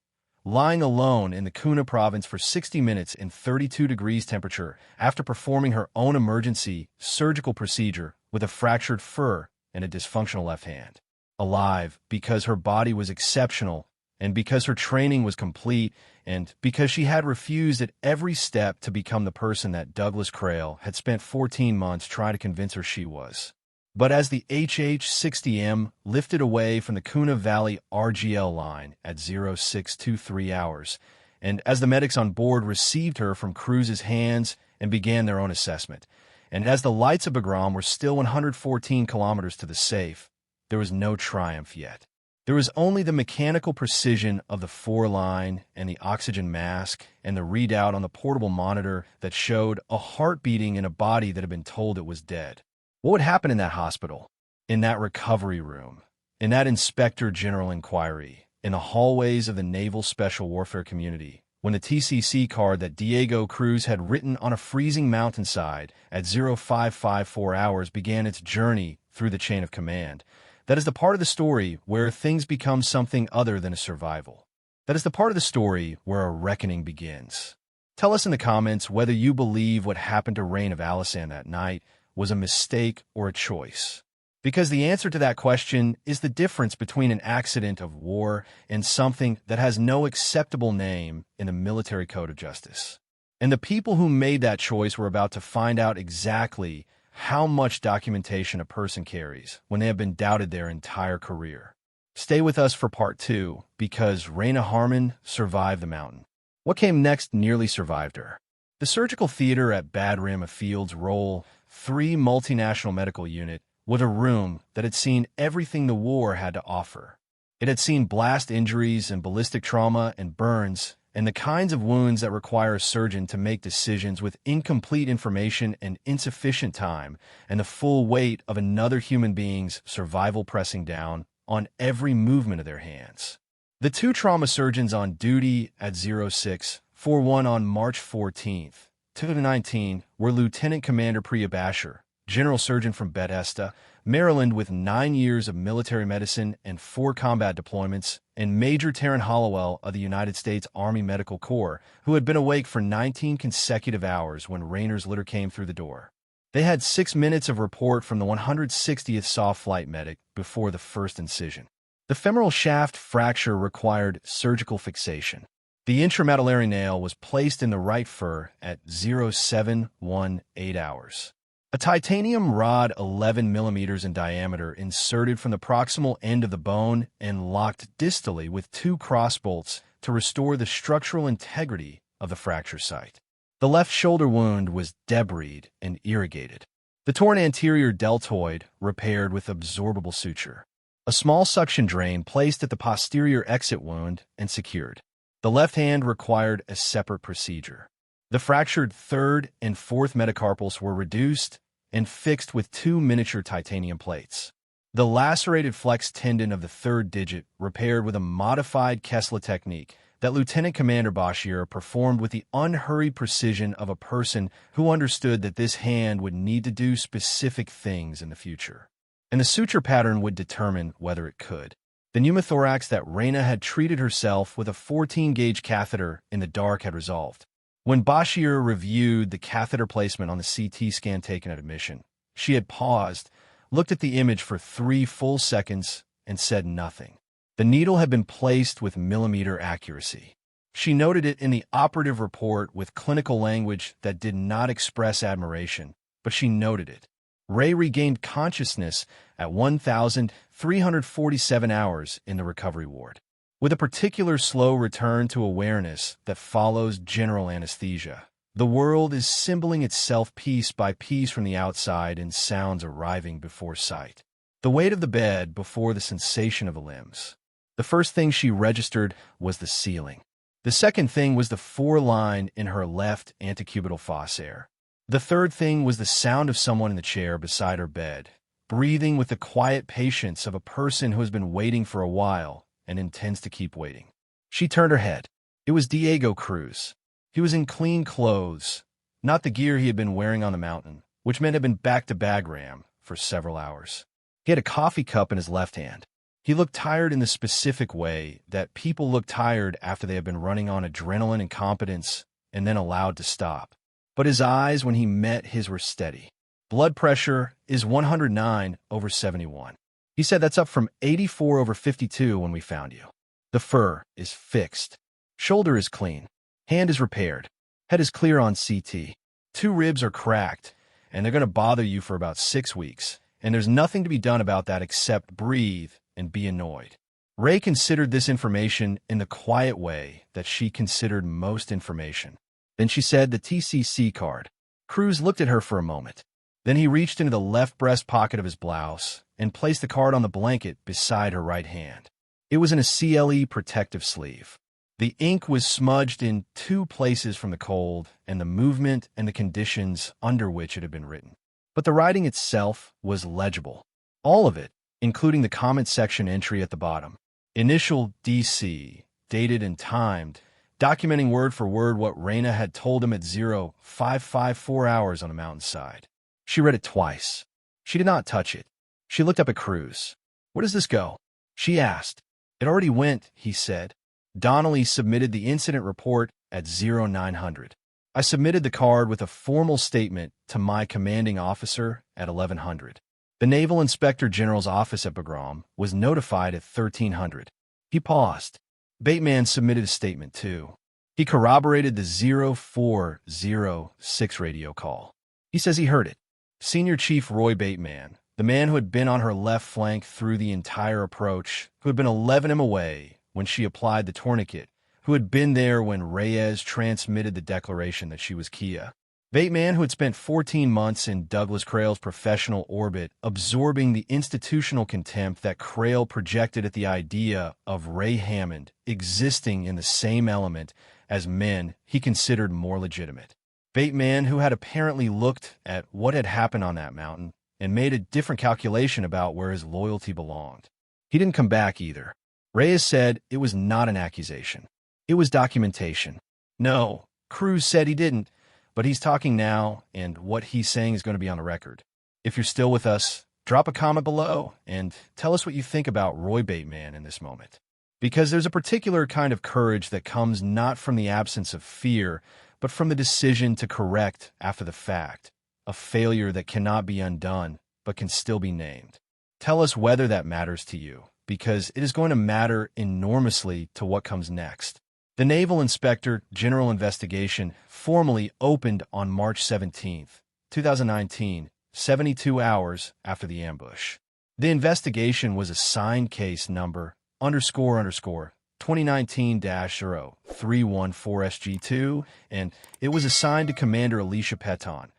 [SPEAKER 1] lying alone in the Kuna province for 60 minutes in 32 degrees temperature after performing her own emergency surgical procedure with a fractured fur and a dysfunctional left hand. Alive because her body was exceptional and because her training was complete and because she had refused at every step to become the person that Douglas Crail had spent 14 months trying to convince her she was. But as the HH-60M lifted away from the Kuna Valley RGL line at 0623 hours, and as the medics on board received her from Cruz's hands and began their own assessment, and as the lights of Bagram were still 114 kilometers to the safe, there was no triumph yet. There was only the mechanical precision of the four-line and the oxygen mask and the readout on the portable monitor that showed a heart beating in a body that had been told it was dead. What would happen in that hospital, in that recovery room, in that inspector general inquiry, in the hallways of the Naval Special Warfare community, when the TCC card that Diego Cruz had written on a freezing mountainside at 0554 hours began its journey through the chain of command? That is the part of the story where things become something other than a survival. That is the part of the story where a reckoning begins. Tell us in the comments whether you believe what happened to Rain of Alisand that night was a mistake or a choice. Because the answer to that question is the difference between an accident of war and something that has no acceptable name in the military code of justice. And the people who made that choice were about to find out exactly how much documentation a person carries when they have been doubted their entire career. Stay with us for part 2, because Raina Harmon survived the mountain. What came next nearly survived her. The surgical theater at Bad Rim of Fields Roll 3 multinational medical unit was a room that had seen everything the war had to offer. It had seen blast injuries and ballistic trauma and burns, and the kinds of wounds that require a surgeon to make decisions with incomplete information and insufficient time, and the full weight of another human being's survival pressing down on every movement of their hands. The 2 trauma surgeons on duty at 0641 on March 14th, 2019 were Lieutenant Commander Priya Basher, general surgeon from Bethesda, Maryland, with 9 years of military medicine and 4 combat deployments, and Major Taryn Hollowell of the United States Army Medical Corps, who had been awake for 19 consecutive hours when Rainer's litter came through the door. They had 6 minutes of report from the 160th SAW flight medic before the first incision. The femoral shaft fracture required surgical fixation. The intramedullary nail was placed in the right fur at 0718 hours. A titanium rod 11 millimeters in diameter inserted from the proximal end of the bone and locked distally with 2 cross bolts to restore the structural integrity of the fracture site. The left shoulder wound was debrided and irrigated. The torn anterior deltoid repaired with absorbable suture. A small suction drain placed at the posterior exit wound and secured. The left hand required a separate procedure. The fractured 3rd and 4th metacarpals were reduced and fixed with 2 miniature titanium plates. The lacerated flex tendon of the 3rd digit repaired with a modified Kessler technique that Lieutenant Commander Bashir performed with the unhurried precision of a person who understood that this hand would need to do specific things in the future. And the suture pattern would determine whether it could. The pneumothorax that Raina had treated herself with a 14-gauge catheter in the dark had resolved. When Bashir reviewed the catheter placement on the CT scan taken at admission, she had paused, looked at the image for 3 full seconds, and said nothing. The needle had been placed with millimeter accuracy. She noted it in the operative report with clinical language that did not express admiration, but she noted it. Ray regained consciousness at 1,347 hours in the recovery ward, with a particular slow return to awareness that follows general anesthesia. The world is symboling itself piece by piece from the outside, and sounds arriving before sight. The weight of the bed before the sensation of the limbs. The first thing she registered was the ceiling. The second thing was the 4-line in her left antecubital fossa. The third thing was the sound of someone in the chair beside her bed, breathing with the quiet patience of a person who has been waiting for a while and intends to keep waiting. She turned her head. It was Diego Cruz. He was in clean clothes, not the gear he had been wearing on the mountain, which meant had been back to Bagram for several hours. He had a coffee cup in his left hand. He looked tired in the specific way that people look tired after they have been running on adrenaline and competence and then allowed to stop. But his eyes, when he met his, were steady. Blood pressure is 109/71. He said that's up from 84/52 when we found you. The fur is fixed. Shoulder is clean. Hand is repaired. Head is clear on CT. 2 ribs are cracked, and they're going to bother you for about 6 weeks. And there's nothing to be done about that except breathe and be annoyed. Ray considered this information in the quiet way that she considered most information. Then she said the TCC card. Cruz looked at her for a moment. Then he reached into the left breast pocket of his blouse and placed the card on the blanket beside her right hand. It was in a CLE protective sleeve. The ink was smudged in 2 places from the cold and the movement and the conditions under which it had been written. But the writing itself was legible. All of it, including the comment section entry at the bottom. Initial DC, dated and timed, documenting word for word what Raina had told him at 0554 hours on the mountainside. She read it twice. She did not touch it. She looked up at Cruz. "Where does this go?" she asked. "It already went," he said. Donnelly submitted the incident report at 0900. "I submitted the card with a formal statement to my commanding officer at 1100. The Naval Inspector General's office at Bagram was notified at 1300. He paused. Bateman submitted a statement too. He corroborated the 0406 radio call. He says he heard it. Senior Chief Roy Bateman, the man who had been on her left flank through the entire approach, who had been 11 away when she applied the tourniquet, who had been there when Reyes transmitted the declaration that she was Kia. Bateman, who had spent 14 months in Douglas Crail's professional orbit, absorbing the institutional contempt that Crail projected at the idea of Ray Hammond existing in the same element as men he considered more legitimate. Bateman, who had apparently looked at what had happened on that mountain and made a different calculation about where his loyalty belonged. He didn't come back either. Reyes said it was not an accusation. It was documentation. No, Cruz said he didn't, but he's talking now, and what he's saying is going to be on the record. If you're still with us, drop a comment below and tell us what you think about Roy Bateman in this moment. Because there's a particular kind of courage that comes not from the absence of fear, but from the decision to correct after the fact, a failure that cannot be undone, but can still be named. Tell us whether that matters to you, because it is going to matter enormously to what comes next. The Naval Inspector General investigation formally opened on March 17, 2019, 72 hours after the ambush. The investigation was assigned case number __ 2019-0314SG2, and it was assigned to Commander Alicia Peton,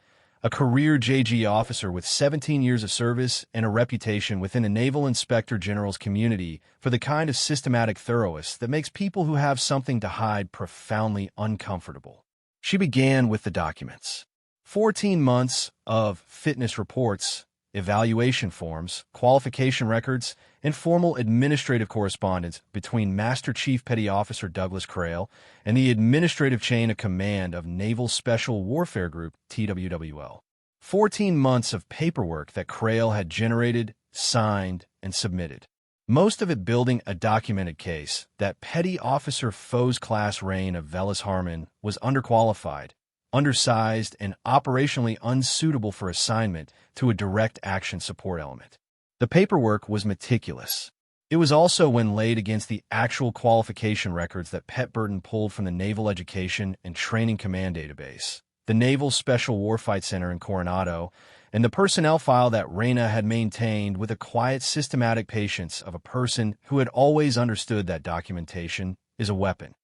[SPEAKER 1] a career JG officer with 17 years of service and a reputation within the Naval Inspector General's community for the kind of systematic thoroughness that makes people who have something to hide profoundly uncomfortable. She began with the documents. 14 months of fitness reports, evaluation forms, qualification records, and formal administrative correspondence between Master Chief Petty Officer Douglas Crail and the administrative chain of command of Naval Special Warfare Group, TWWL. 14 months of paperwork that Crail had generated, signed, and submitted. Most of it building a documented case that Petty Officer Foes Class Rain of Velis Harmon was underqualified, undersized, and operationally unsuitable for assignment to a direct action support element. The paperwork was meticulous. It was also when laid against the actual qualification records that Pet Burton pulled from the Naval Education and Training Command Database, the Naval Special Warfight Center in Coronado, and the personnel file that Raina had maintained with a quiet, systematic patience of a person who had always understood that documentation is a weapon.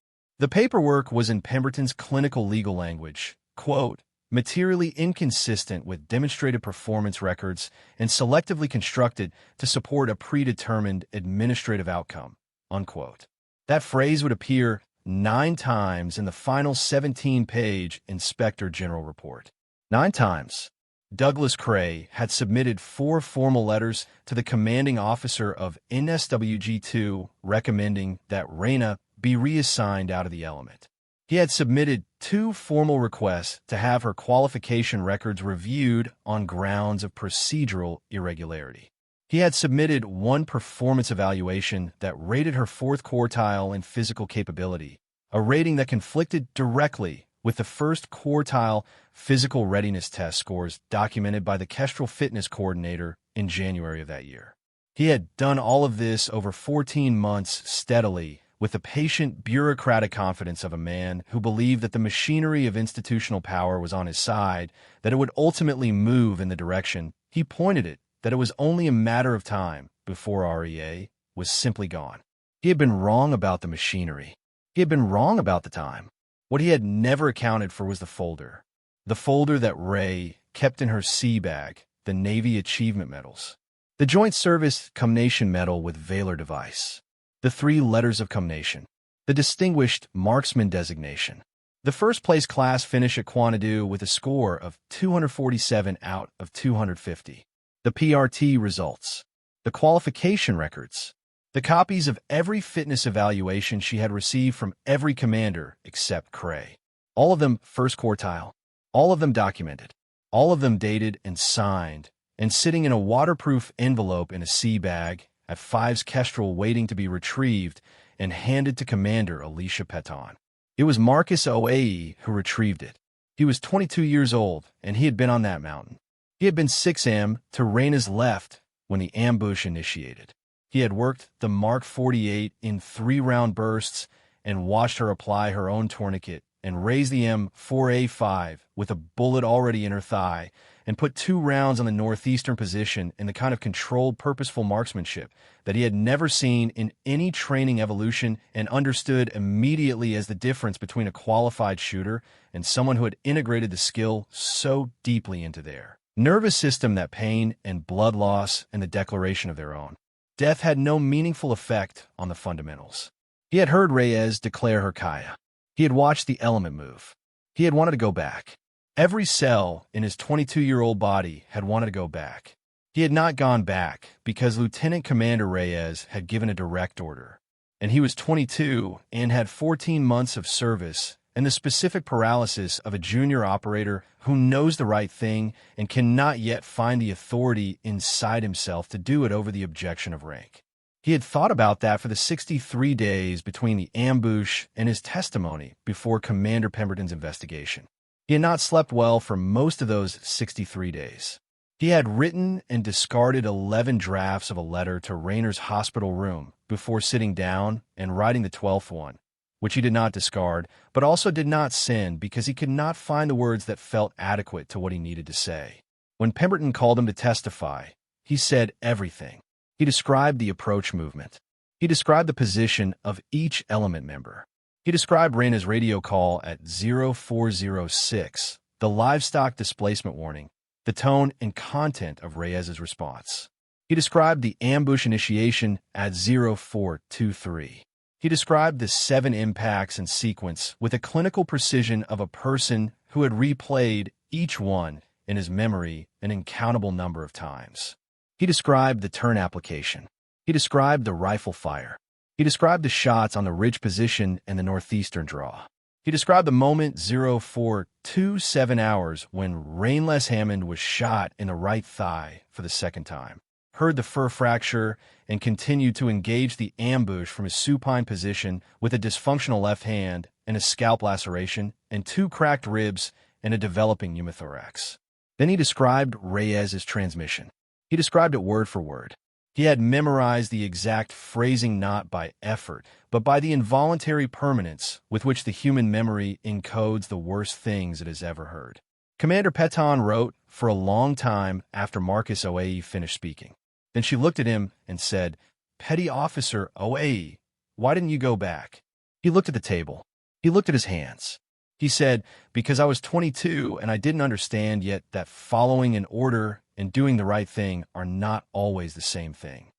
[SPEAKER 1] The paperwork was in Pemberton's clinical legal language, quote, materially inconsistent with demonstrated performance records and selectively constructed to support a predetermined administrative outcome, unquote. That phrase would appear 9 times in the final 17-page Inspector General report. 9 times. Douglas Cray had submitted 4 formal letters to the commanding officer of NSWG-2 recommending that Raina be reassigned out of the element. He had submitted 2 formal requests to have her qualification records reviewed on grounds of procedural irregularity. He had submitted 1 performance evaluation that rated her 4th quartile in physical capability, a rating that conflicted directly with the 1st quartile physical readiness test scores documented by the Kestrel Fitness Coordinator in January of that year. He had done all of this over 14 months steadily, with the patient, bureaucratic confidence of a man who believed that the machinery of institutional power was on his side, that it would ultimately move in the direction he pointed it, that it was only a matter of time before REA was simply gone. He had been wrong about the machinery. He had been wrong about the time. What he had never accounted for was the folder that Ray kept in her sea bag, the Navy Achievement Medals, the Joint Service Combination Medal with Valor device, The 3 letters of combination. The distinguished marksman designation. The first-place class finished at Quanadu with a score of 247 out of 250. The PRT results. The qualification records. The copies of every fitness evaluation she had received from every commander except Cray. All of them first quartile. All of them documented. All of them dated and signed, and sitting in a waterproof envelope in a sea bag at Fives Kestrel waiting to be retrieved and handed to Commander Alicia Peton. It was Marcus Oae who retrieved it. He was 22 years old, and he had been on that mountain. He had been 6M to Reyna's left when the ambush initiated. He had worked the Mark 48 in 3-round bursts and watched her apply her own tourniquet and raise the M4A5 with a bullet already in her thigh and put 2 rounds on the northeastern position in the kind of controlled, purposeful marksmanship that he had never seen in any training evolution and understood immediately as the difference between a qualified shooter and someone who had integrated the skill so deeply into their nervous system that pain and blood loss and the declaration of their own death had no meaningful effect on the fundamentals. He had heard Reyes declare her Kaya. He had watched the element move. He had wanted to go back. Every cell in his 22-year-old body had wanted to go back. He had not gone back because Lieutenant Commander Reyes had given a direct order. And he was 22 and had 14 months of service and the specific paralysis of a junior operator who knows the right thing and cannot yet find the authority inside himself to do it over the objection of rank. He had thought about that for the 63 days between the ambush and his testimony before Commander Pemberton's investigation. He had not slept well for most of those 63 days. He had written and discarded 11 drafts of a letter to Rayner's hospital room before sitting down and writing the 12th one, which he did not discard, but also did not send because he could not find the words that felt adequate to what he needed to say. When Pemberton called him to testify, he said everything. He described the approach movement. He described the position of each element member. He described Reyna's radio call at 0406, the livestock displacement warning, the tone and content of Reyes's response. He described the ambush initiation at 0423. He described the 7 impacts and sequence with a clinical precision of a person who had replayed each one in his memory an incountable number of times. He described the turn application. He described the rifle fire. He described the shots on the ridge position and the northeastern draw. He described the moment 0427 hours when Rainless Hammond was shot in the right thigh for the second time, heard the fur fracture, and continued to engage the ambush from his supine position with a dysfunctional left hand and a scalp laceration and 2 cracked ribs and a developing pneumothorax. Then he described Reyes's transmission. He described it word for word. He had memorized the exact phrasing not by effort, but by the involuntary permanence with which the human memory encodes the worst things it has ever heard. Commander Peton wrote for a long time after Marcus Oae finished speaking. Then she looked at him and said, "Petty Officer Oae, why didn't you go back?" He looked at the table. He looked at his hands. He said, "Because I was 22 and I didn't understand yet that following an order and doing the right thing are not always the same thing."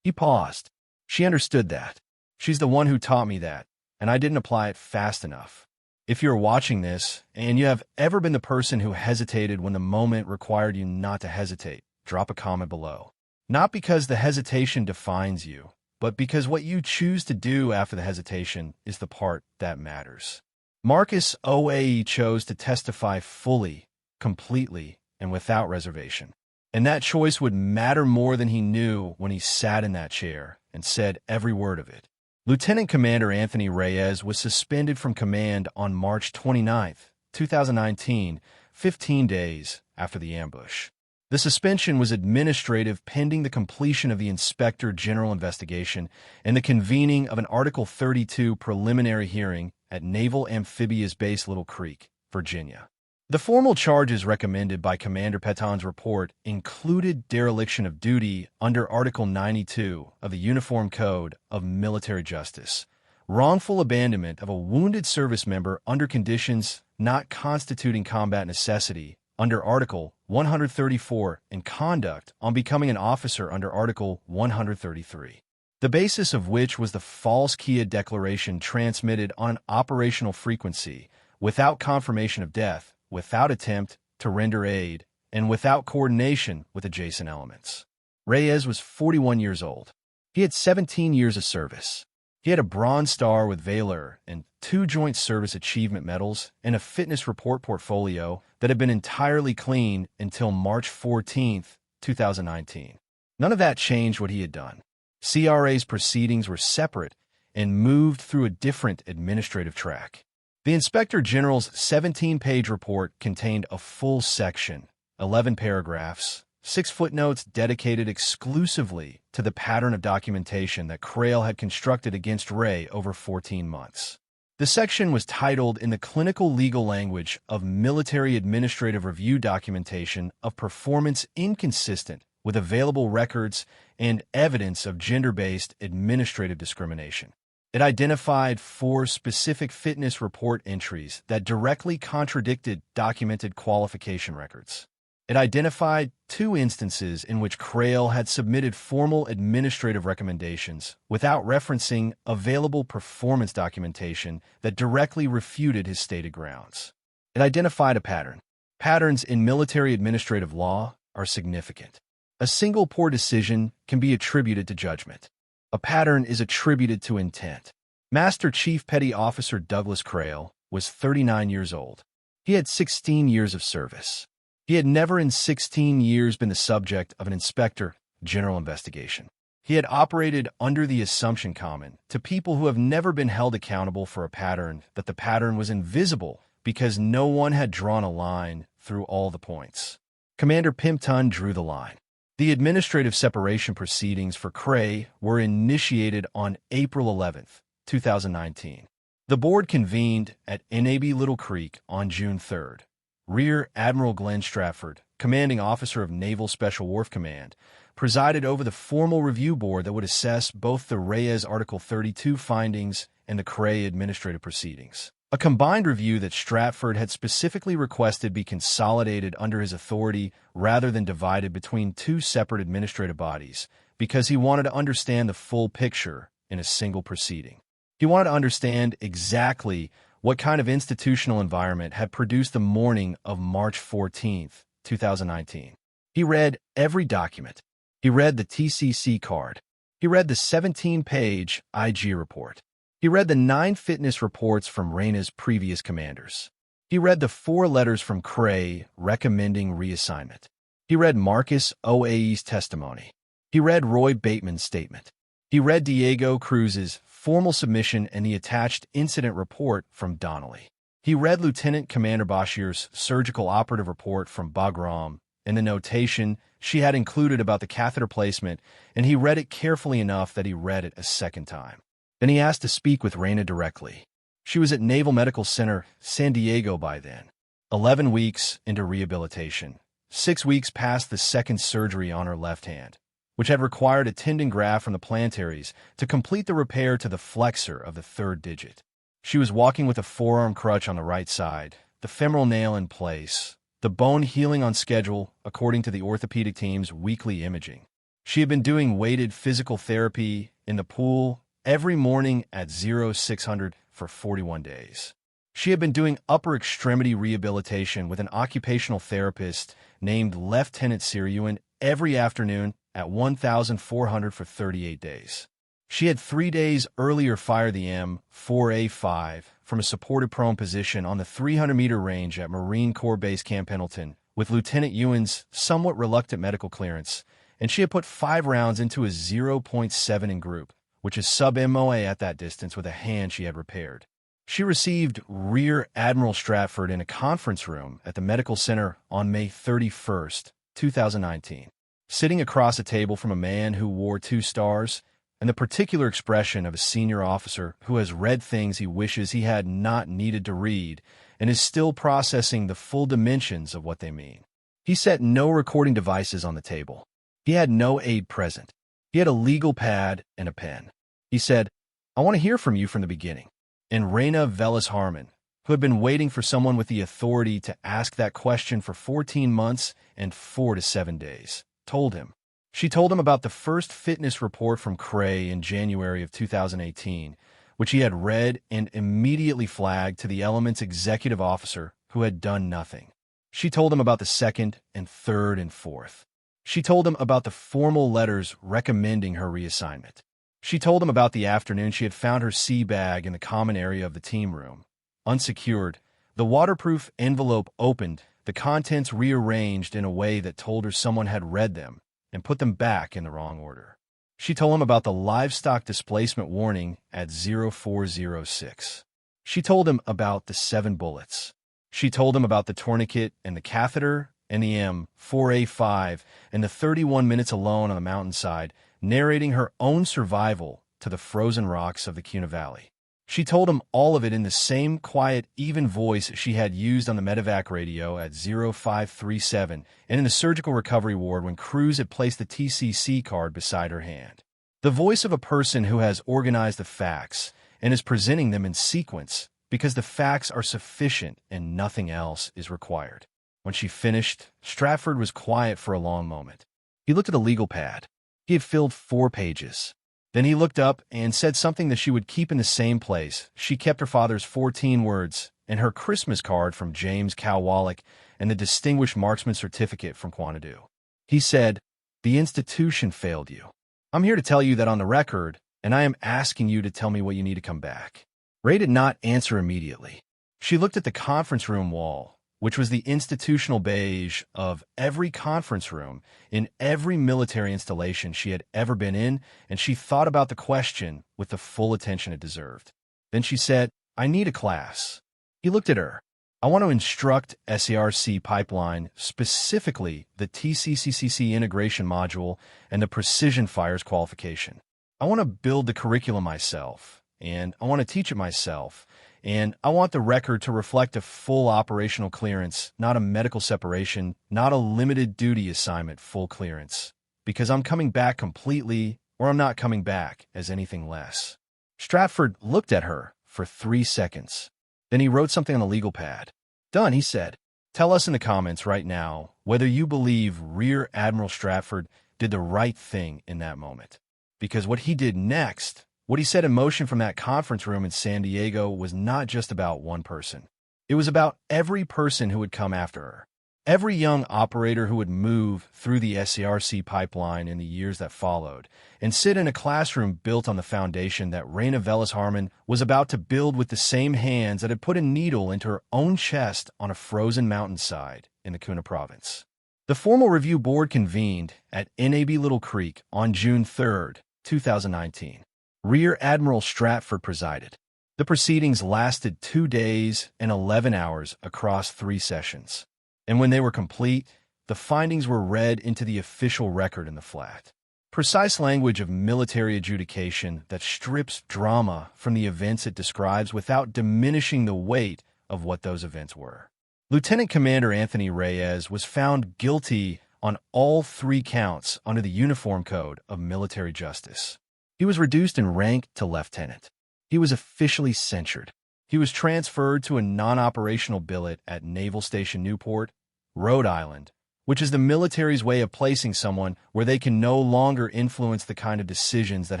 [SPEAKER 1] He paused. She understood that. She's the one who taught me that, and I didn't apply it fast enough. If you're watching this, and you have ever been the person who hesitated when the moment required you not to hesitate, drop a comment below. Not because the hesitation defines you, but because what you choose to do after the hesitation is the part that matters. Marcus Oae chose to testify fully, completely, and without reservation. And that choice would matter more than he knew when he sat in that chair and said every word of it. Lieutenant Commander Anthony Reyes was suspended from command on March 29, 2019, 15 days after the ambush. The suspension was administrative pending the completion of the Inspector General investigation and the convening of an Article 32 preliminary hearing at Naval Amphibious Base Little Creek, Virginia. The formal charges recommended by Commander Peton's report included dereliction of duty under Article 92 of the Uniform Code of Military Justice, wrongful abandonment of a wounded service member under conditions not constituting combat necessity under Article 134, and conduct on becoming an officer under Article 133. the basis of which was the false Kia declaration transmitted on an operational frequency, without confirmation of death, without attempt to render aid, and without coordination with adjacent elements. Reyes was 41 years old. He had 17 years of service. He had a Bronze Star with Valor and 2 Joint Service Achievement Medals and a fitness report portfolio that had been entirely clean until March 14, 2019. None of that changed what he had done. CRA's proceedings were separate and moved through a different administrative track. The Inspector General's 17-page report contained a full section, 11 paragraphs, 6 footnotes dedicated exclusively to the pattern of documentation that Crail had constructed against Ray over 14 months. The section was titled in the clinical legal language of Military Administrative Review Documentation of Performance Inconsistent with Available Records and Evidence of Gender-Based Administrative Discrimination. It identified 4 specific fitness report entries that directly contradicted documented qualification records. It identified 2 instances in which Crail had submitted formal administrative recommendations without referencing available performance documentation that directly refuted his stated grounds. It identified a pattern. Patterns in military administrative law are significant. A single poor decision can be attributed to judgment. A pattern is attributed to intent. Master Chief Petty Officer Douglas Crail was 39 years old. He had 16 years of service. He had never in 16 years been the subject of an Inspector General investigation. He had operated under the assumption common to people who have never been held accountable for a pattern that the pattern was invisible because no one had drawn a line through all the points. Commander Pimpton drew the line. The administrative separation proceedings for Cray were initiated on April 11, 2019. The board convened at NAB Little Creek on June 3rd. Rear Admiral Glenn Stratford, commanding officer of Naval Special Wharf Command, presided over the formal review board that would assess both the Reyes Article 32 findings and the Cray administrative proceedings. A combined review that Stratford had specifically requested be consolidated under his authority rather than divided between 2 separate administrative bodies, because he wanted to understand the full picture in a single proceeding. He wanted to understand exactly what kind of institutional environment had produced the morning of March 14, 2019. He read every document. He read the TCC card. He read the 17-page IG report. He read the 9 fitness reports from Reyna's previous commanders. He read the 4 letters from Cray recommending reassignment. He read Marcus OAE's testimony. He read Roy Bateman's statement. He read Diego Cruz's formal submission and the attached incident report from Donnelly. He read Lieutenant Commander Bashir's surgical operative report from Bagram and the notation she had included about the catheter placement, and he read it carefully enough that he read it a second time. Then he asked to speak with Reyna directly. She was at Naval Medical Center, San Diego by then. 11 weeks into rehabilitation. 6 weeks past the second surgery on her left hand, which had required a tendon graft from the plantaries to complete the repair to the flexor of the 3rd digit. She was walking with a forearm crutch on the right side, the femoral nail in place, the bone healing on schedule according to the orthopedic team's weekly imaging. She had been doing weighted physical therapy in the pool every morning at 0600 for 41 days. She had been doing upper extremity rehabilitation with an occupational therapist named Lieutenant Siriuan every afternoon at 1,400 for 38 days. She had 3 days earlier fired the M4A5 from a supported prone position on the 300-meter range at Marine Corps Base Camp Pendleton with Lieutenant Ewan's somewhat reluctant medical clearance, and she had put 5 rounds into a 0.7 in group, which is sub-MOA at that distance, with a hand she had repaired. She received Rear Admiral Stratford in a conference room at the Medical Center on May 31st, 2019. Sitting across a table from a man who wore 2 stars, and the particular expression of a senior officer who has read things he wishes he had not needed to read and is still processing the full dimensions of what they mean. He set no recording devices on the table. He had no aide present. He had a legal pad and a pen. He said, "I want to hear from you from the beginning." And Reyna Velas Harmon, who had been waiting for someone with the authority to ask that question for 14 months and 4 to 7 days, told him. She told him about the first fitness report from Cray in January of 2018, which he had read and immediately flagged to the element's executive officer, who had done nothing. She told him about the second and third and fourth. She told him about the formal letters recommending her reassignment. She told him about the afternoon she had found her sea bag in the common area of the team room. Unsecured, the waterproof envelope opened, the contents rearranged in a way that told her someone had read them and put them back in the wrong order. She told him about the livestock displacement warning at 0406. She told him about the 7 bullets. She told him about the tourniquet and the catheter and the M4A5 and the 31 minutes alone on the mountainside, narrating her own survival to the frozen rocks of the Kuna Valley. She told him all of it in the same quiet, even voice she had used on the medevac radio at 0537 and in the surgical recovery ward when crews had placed the TCC card beside her hand. The voice of a person who has organized the facts and is presenting them in sequence because the facts are sufficient and nothing else is required. When she finished, Stratford was quiet for a long moment. He looked at a legal pad. He had filled 4 pages. Then he looked up and said something that she would keep in the same place. She kept her father's 14 words and her Christmas card from James Cowwallick and the Distinguished Marksman Certificate from Quanadu. He said, "The institution failed you. I'm here to tell you that on the record, and I am asking you to tell me what you need to come back." Ray did not answer immediately. She looked at the conference room wall, which was the institutional beige of every conference room in every military installation she had ever been in, and she thought about the question with the full attention it deserved. Then she said, "I need a class." He looked at her. "I want to instruct SARC pipeline, specifically the TCCCC integration module and the precision fires qualification. I want to build the curriculum myself, and I want to teach it myself. And I want the record to reflect a full operational clearance, not a medical separation, not a limited duty assignment full clearance. Because I'm coming back completely, or I'm not coming back as anything less." Stratford looked at her for 3 seconds. Then he wrote something on the legal pad. "Done," he said. "Tell us in the comments right now whether you believe Rear Admiral Stratford did the right thing in that moment. Because what he did next, what he set in motion from that conference room in San Diego, was not just about one person. It was about every person who would come after her. Every young operator who would move through the SARC pipeline in the years that followed and sit in a classroom built on the foundation that Raina Velas-Harmon was about to build with the same hands that had put a needle into her own chest on a frozen mountainside in the Kuna province. The formal review board convened at NAB Little Creek on June 3, 2019. Rear Admiral Stratford presided. The proceedings lasted 2 days and 11 hours across 3 sessions. And when they were complete, the findings were read into the official record in the flat. Precise language of military adjudication that strips drama from the events it describes without diminishing the weight of what those events were. Lieutenant Commander Anthony Reyes was found guilty on all 3 counts under the Uniform Code of Military Justice. He was reduced in rank to lieutenant. He was officially censured. He was transferred to a non-operational billet at Naval Station Newport, Rhode Island, which is the military's way of placing someone where they can no longer influence the kind of decisions that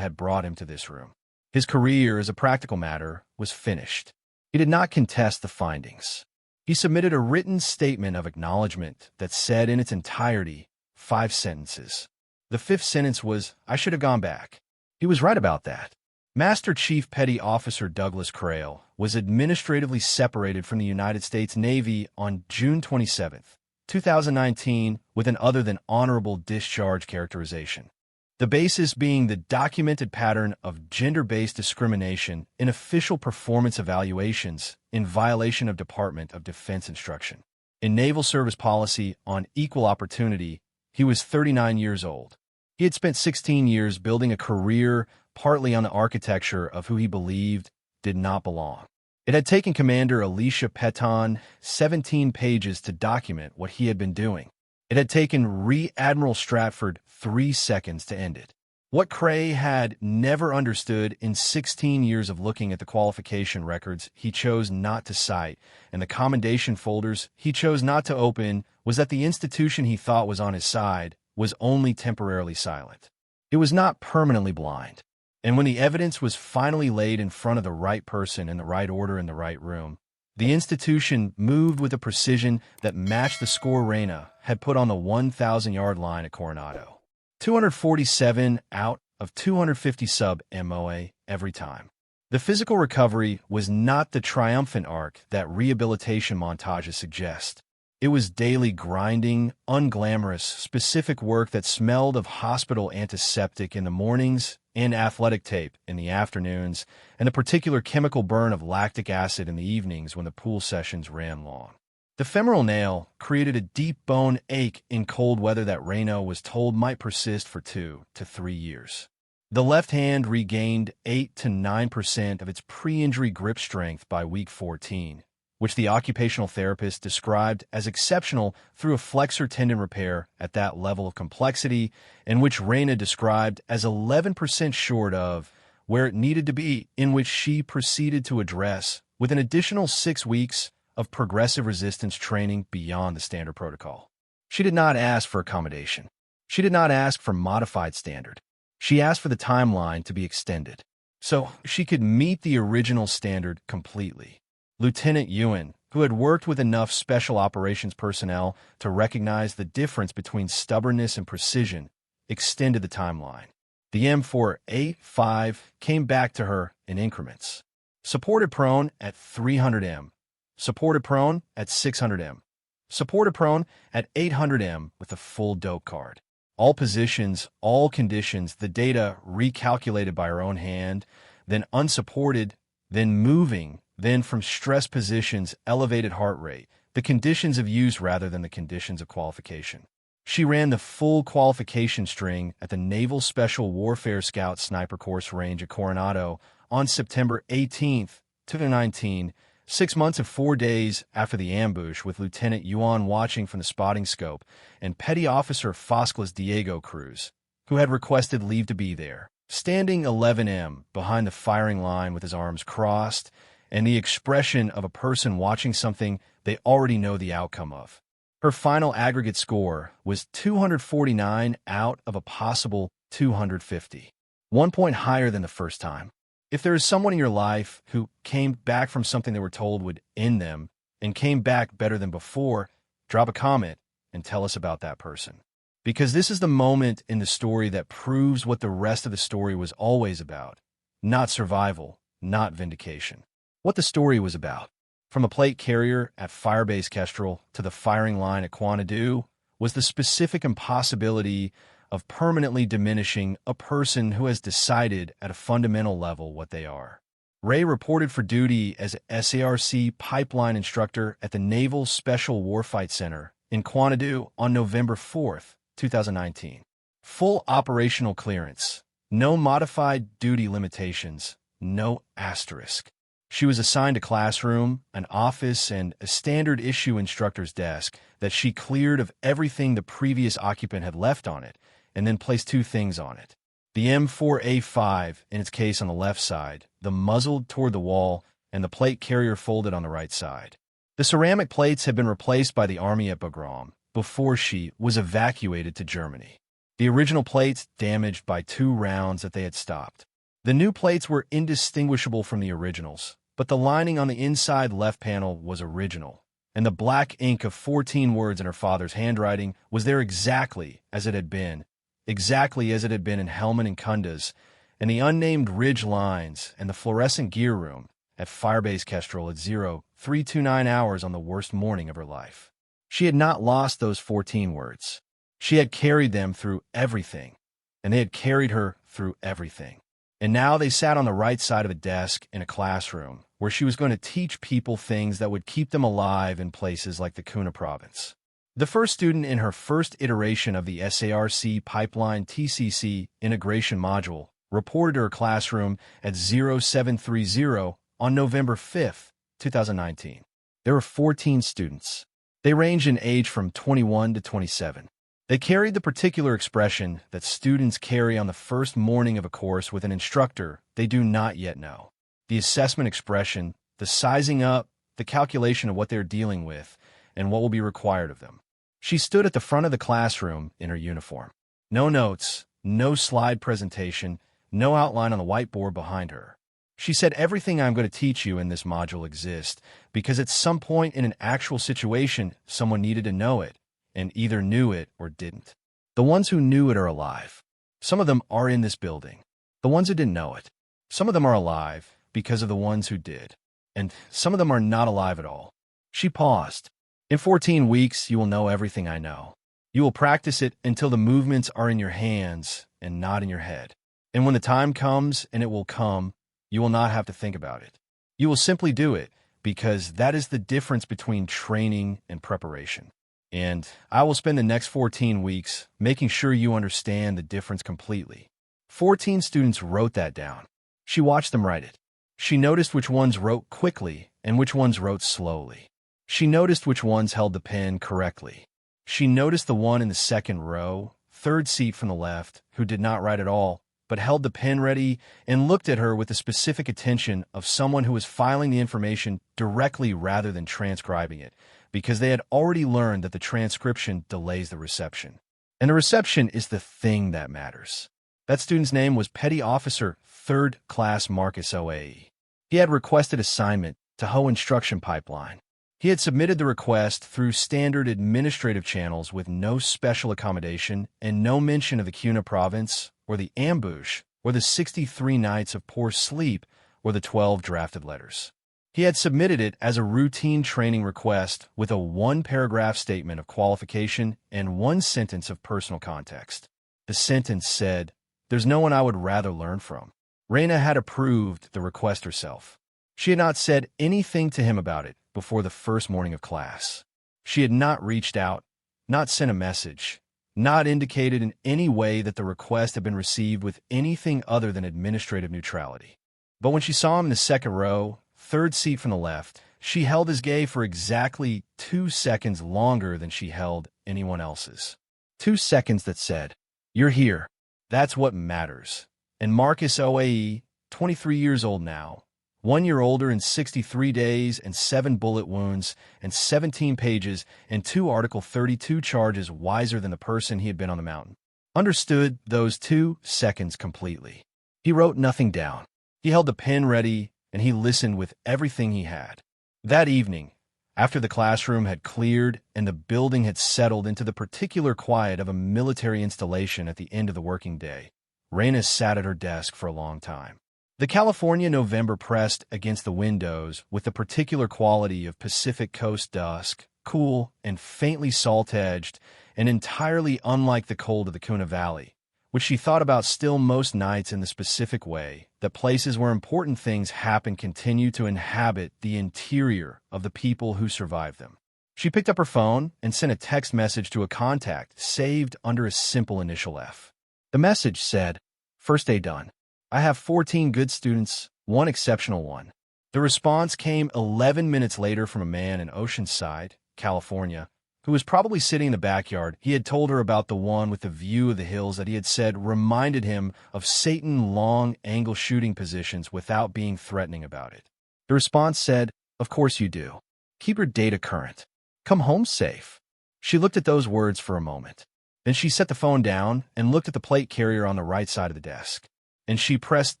[SPEAKER 1] had brought him to this room. His career, as a practical matter, was finished. He did not contest the findings. He submitted a written statement of acknowledgement that said in its entirety 5 sentences. The 5th sentence was, "I should have gone back." He was right about that. Master Chief Petty Officer Douglas Crail was administratively separated from the United States Navy on June 27, 2019, with an other than honorable discharge characterization. The basis being the documented pattern of gender-based discrimination in official performance evaluations in violation of Department of Defense instruction. In Naval Service Policy on Equal Opportunity, he was 39 years old. He had spent 16 years building a career partly on the architecture of who he believed did not belong. It had taken Commander Alicia Peton 17 pages to document what he had been doing. It had taken Rear Admiral Stratford 3 seconds to end it. What Cray had never understood in 16 years of looking at the qualification records he chose not to cite and the commendation folders he chose not to open was that the institution he thought was on his side was only temporarily silent. It was not permanently blind. And when the evidence was finally laid in front of the right person in the right order in the right room, the institution moved with a precision that matched the score Reina had put on the 1,000-yard line at Coronado. 247 out of 250 sub-MOA every time. The physical recovery was not the triumphant arc that rehabilitation montages suggest. It was daily grinding, unglamorous, specific work that smelled of hospital antiseptic in the mornings and athletic tape in the afternoons, and the particular chemical burn of lactic acid in the evenings when the pool sessions ran long. The femoral nail created a deep bone ache in cold weather that Reina was told might persist for 2 to 3 years. The left hand regained 8 to 9% of its pre-injury grip strength by week 14, which the occupational therapist described as exceptional through a flexor tendon repair at that level of complexity, and which Reina described as 11% short of where it needed to be, in which she proceeded to address with an additional 6 weeks of progressive resistance training beyond the standard protocol. She did not ask for accommodation. She did not ask for modified standard. She asked for the timeline to be extended, so she could meet the original standard completely. Lieutenant Ewan, who had worked with enough special operations personnel to recognize the difference between stubbornness and precision, extended the timeline. The M4A5 came back to her in increments. Supported prone at 300 m. Supported prone at 600 m. Supported prone at 800 m with a full dope card. All positions, all conditions, the data recalculated by her own hand, then unsupported, then moving, then from stress positions, elevated heart rate, the conditions of use rather than the conditions of qualification. She ran the full qualification string at the Naval Special Warfare Scout Sniper Course range at Coronado on September 18, 2019, 6 months and 4 days after the ambush, with Lieutenant Yuan watching from the spotting scope and Petty Officer Fosclas Diego Cruz, who had requested leave to be there, standing 11 m behind the firing line with his arms crossed and the expression of a person watching something they already know the outcome of. Her final aggregate score was 249 out of a possible 250, 1 point higher than the first time. If there is someone in your life who came back from something they were told would end them and came back better than before, drop a comment and tell us about that person. Because this is the moment in the story that proves what the rest of the story was always about. Not survival, not vindication. What the story was about, from a plate carrier at Firebase Kestrel to the firing line at Quanadu, was the specific impossibility of permanently diminishing a person who has decided at a fundamental level what they are. Ray reported for duty as SARC pipeline instructor at the Naval Special Warfight Center in Quanadu on November 4, 2019. Full operational clearance, no modified duty limitations, no asterisk. She was assigned a classroom, an office, and a standard issue instructor's desk that she cleared of everything the previous occupant had left on it, and then placed 2 things on it. The M4A5 in its case on the left side, the muzzle toward the wall, and the plate carrier folded on the right side. The ceramic plates had been replaced by the Army at Bagram before she was evacuated to Germany. The original plates damaged by 2 rounds that they had stopped. The new plates were indistinguishable from the originals, but the lining on the inside left panel was original, and the black ink of 14 words in her father's handwriting was there exactly as it had been in Hellman and Kunda's, and the unnamed ridge lines and the fluorescent gear room at Firebase Kestrel at 0329 hours on the worst morning of her life. She had not lost those 14 words. She had carried them through everything, and they had carried her through everything. And now they sat on the right side of a desk in a classroom where she was going to teach people things that would keep them alive in places like the Kuna province. The first student in her first iteration of the SARC Pipeline TCC integration module reported to her classroom at 0730 on November 5, 2019. There were 14 students. They ranged in age from 21 to 27. They carried the particular expression that students carry on the first morning of a course with an instructor they do not yet know. The assessment expression, the sizing up, the calculation of what they're dealing with, and what will be required of them. She stood at the front of the classroom in her uniform. No notes, no slide presentation, no outline on the whiteboard behind her. She said everything I'm going to teach you in this module exists because at some point in an actual situation, someone needed to know it, and either knew it or didn't. The ones who knew it are alive. Some of them are in this building. The ones who didn't know it. Some of them are alive because of the ones who did. And some of them are not alive at all. She paused. In 14 weeks, you will know everything I know. You will practice it until the movements are in your hands and not in your head. And when the time comes, and it will come, you will not have to think about it. You will simply do it because that is the difference between training and preparation. And I will spend the next 14 weeks making sure you understand the difference completely. 14 students wrote that down. She watched them write it. She noticed which ones wrote quickly and which ones wrote slowly. She noticed which ones held the pen correctly. She noticed the one in the second row, third seat from the left, who did not write at all, but held the pen ready and looked at her with the specific attention of someone who was filing the information directly rather than transcribing it, because they had already learned that the transcription delays the reception. And the reception is the thing that matters. That student's name was Petty Officer 3rd Class Marcus OAE. He had requested assignment to Ho Instruction Pipeline. He had submitted the request through standard administrative channels with no special accommodation and no mention of the Cuna province, or the ambush, or the 63 nights of poor sleep, or the 12 drafted letters. He had submitted it as a routine training request with a one-paragraph statement of qualification and one sentence of personal context. The sentence said, "There's no one I would rather learn from." Raina had approved the request herself. She had not said anything to him about it before the first morning of class. She had not reached out, not sent a message, not indicated in any way that the request had been received with anything other than administrative neutrality. But when she saw him in the second row, third seat from the left, she held his gaze for exactly 2 seconds longer than she held anyone else's. 2 seconds that said, "You're here. That's what matters." And Marcus OAE, 23 years old now, 1 year older and 63 days and 7 bullet wounds and 17 pages and 2 Article 32 charges wiser than the person he had been on the mountain, understood those 2 seconds completely. He wrote nothing down. He held the pen ready, and he listened with everything he had. That evening, after the classroom had cleared and the building had settled into the particular quiet of a military installation at the end of the working day, Raina sat at her desk for a long time. The California November pressed against the windows with the particular quality of Pacific Coast dusk, cool and faintly salt-edged, and entirely unlike the cold of the Cuna Valley, which she thought about still most nights in the specific way that places where important things happen continue to inhabit the interior of the people who survive them. She picked up her phone and sent a text message to a contact saved under a simple initial F. The message said, "First day done. I have 14 good students, 1 exceptional one." The response came 11 minutes later from a man in Oceanside, California, who was probably sitting in the backyard. He had told her about the one with the view of the hills that he had said reminded him of Satan long-angle shooting positions without being threatening about it. The response said, "Of course you do. Keep your data current. Come home safe." She looked at those words for a moment. Then she set the phone down and looked at the plate carrier on the right side of the desk. And she pressed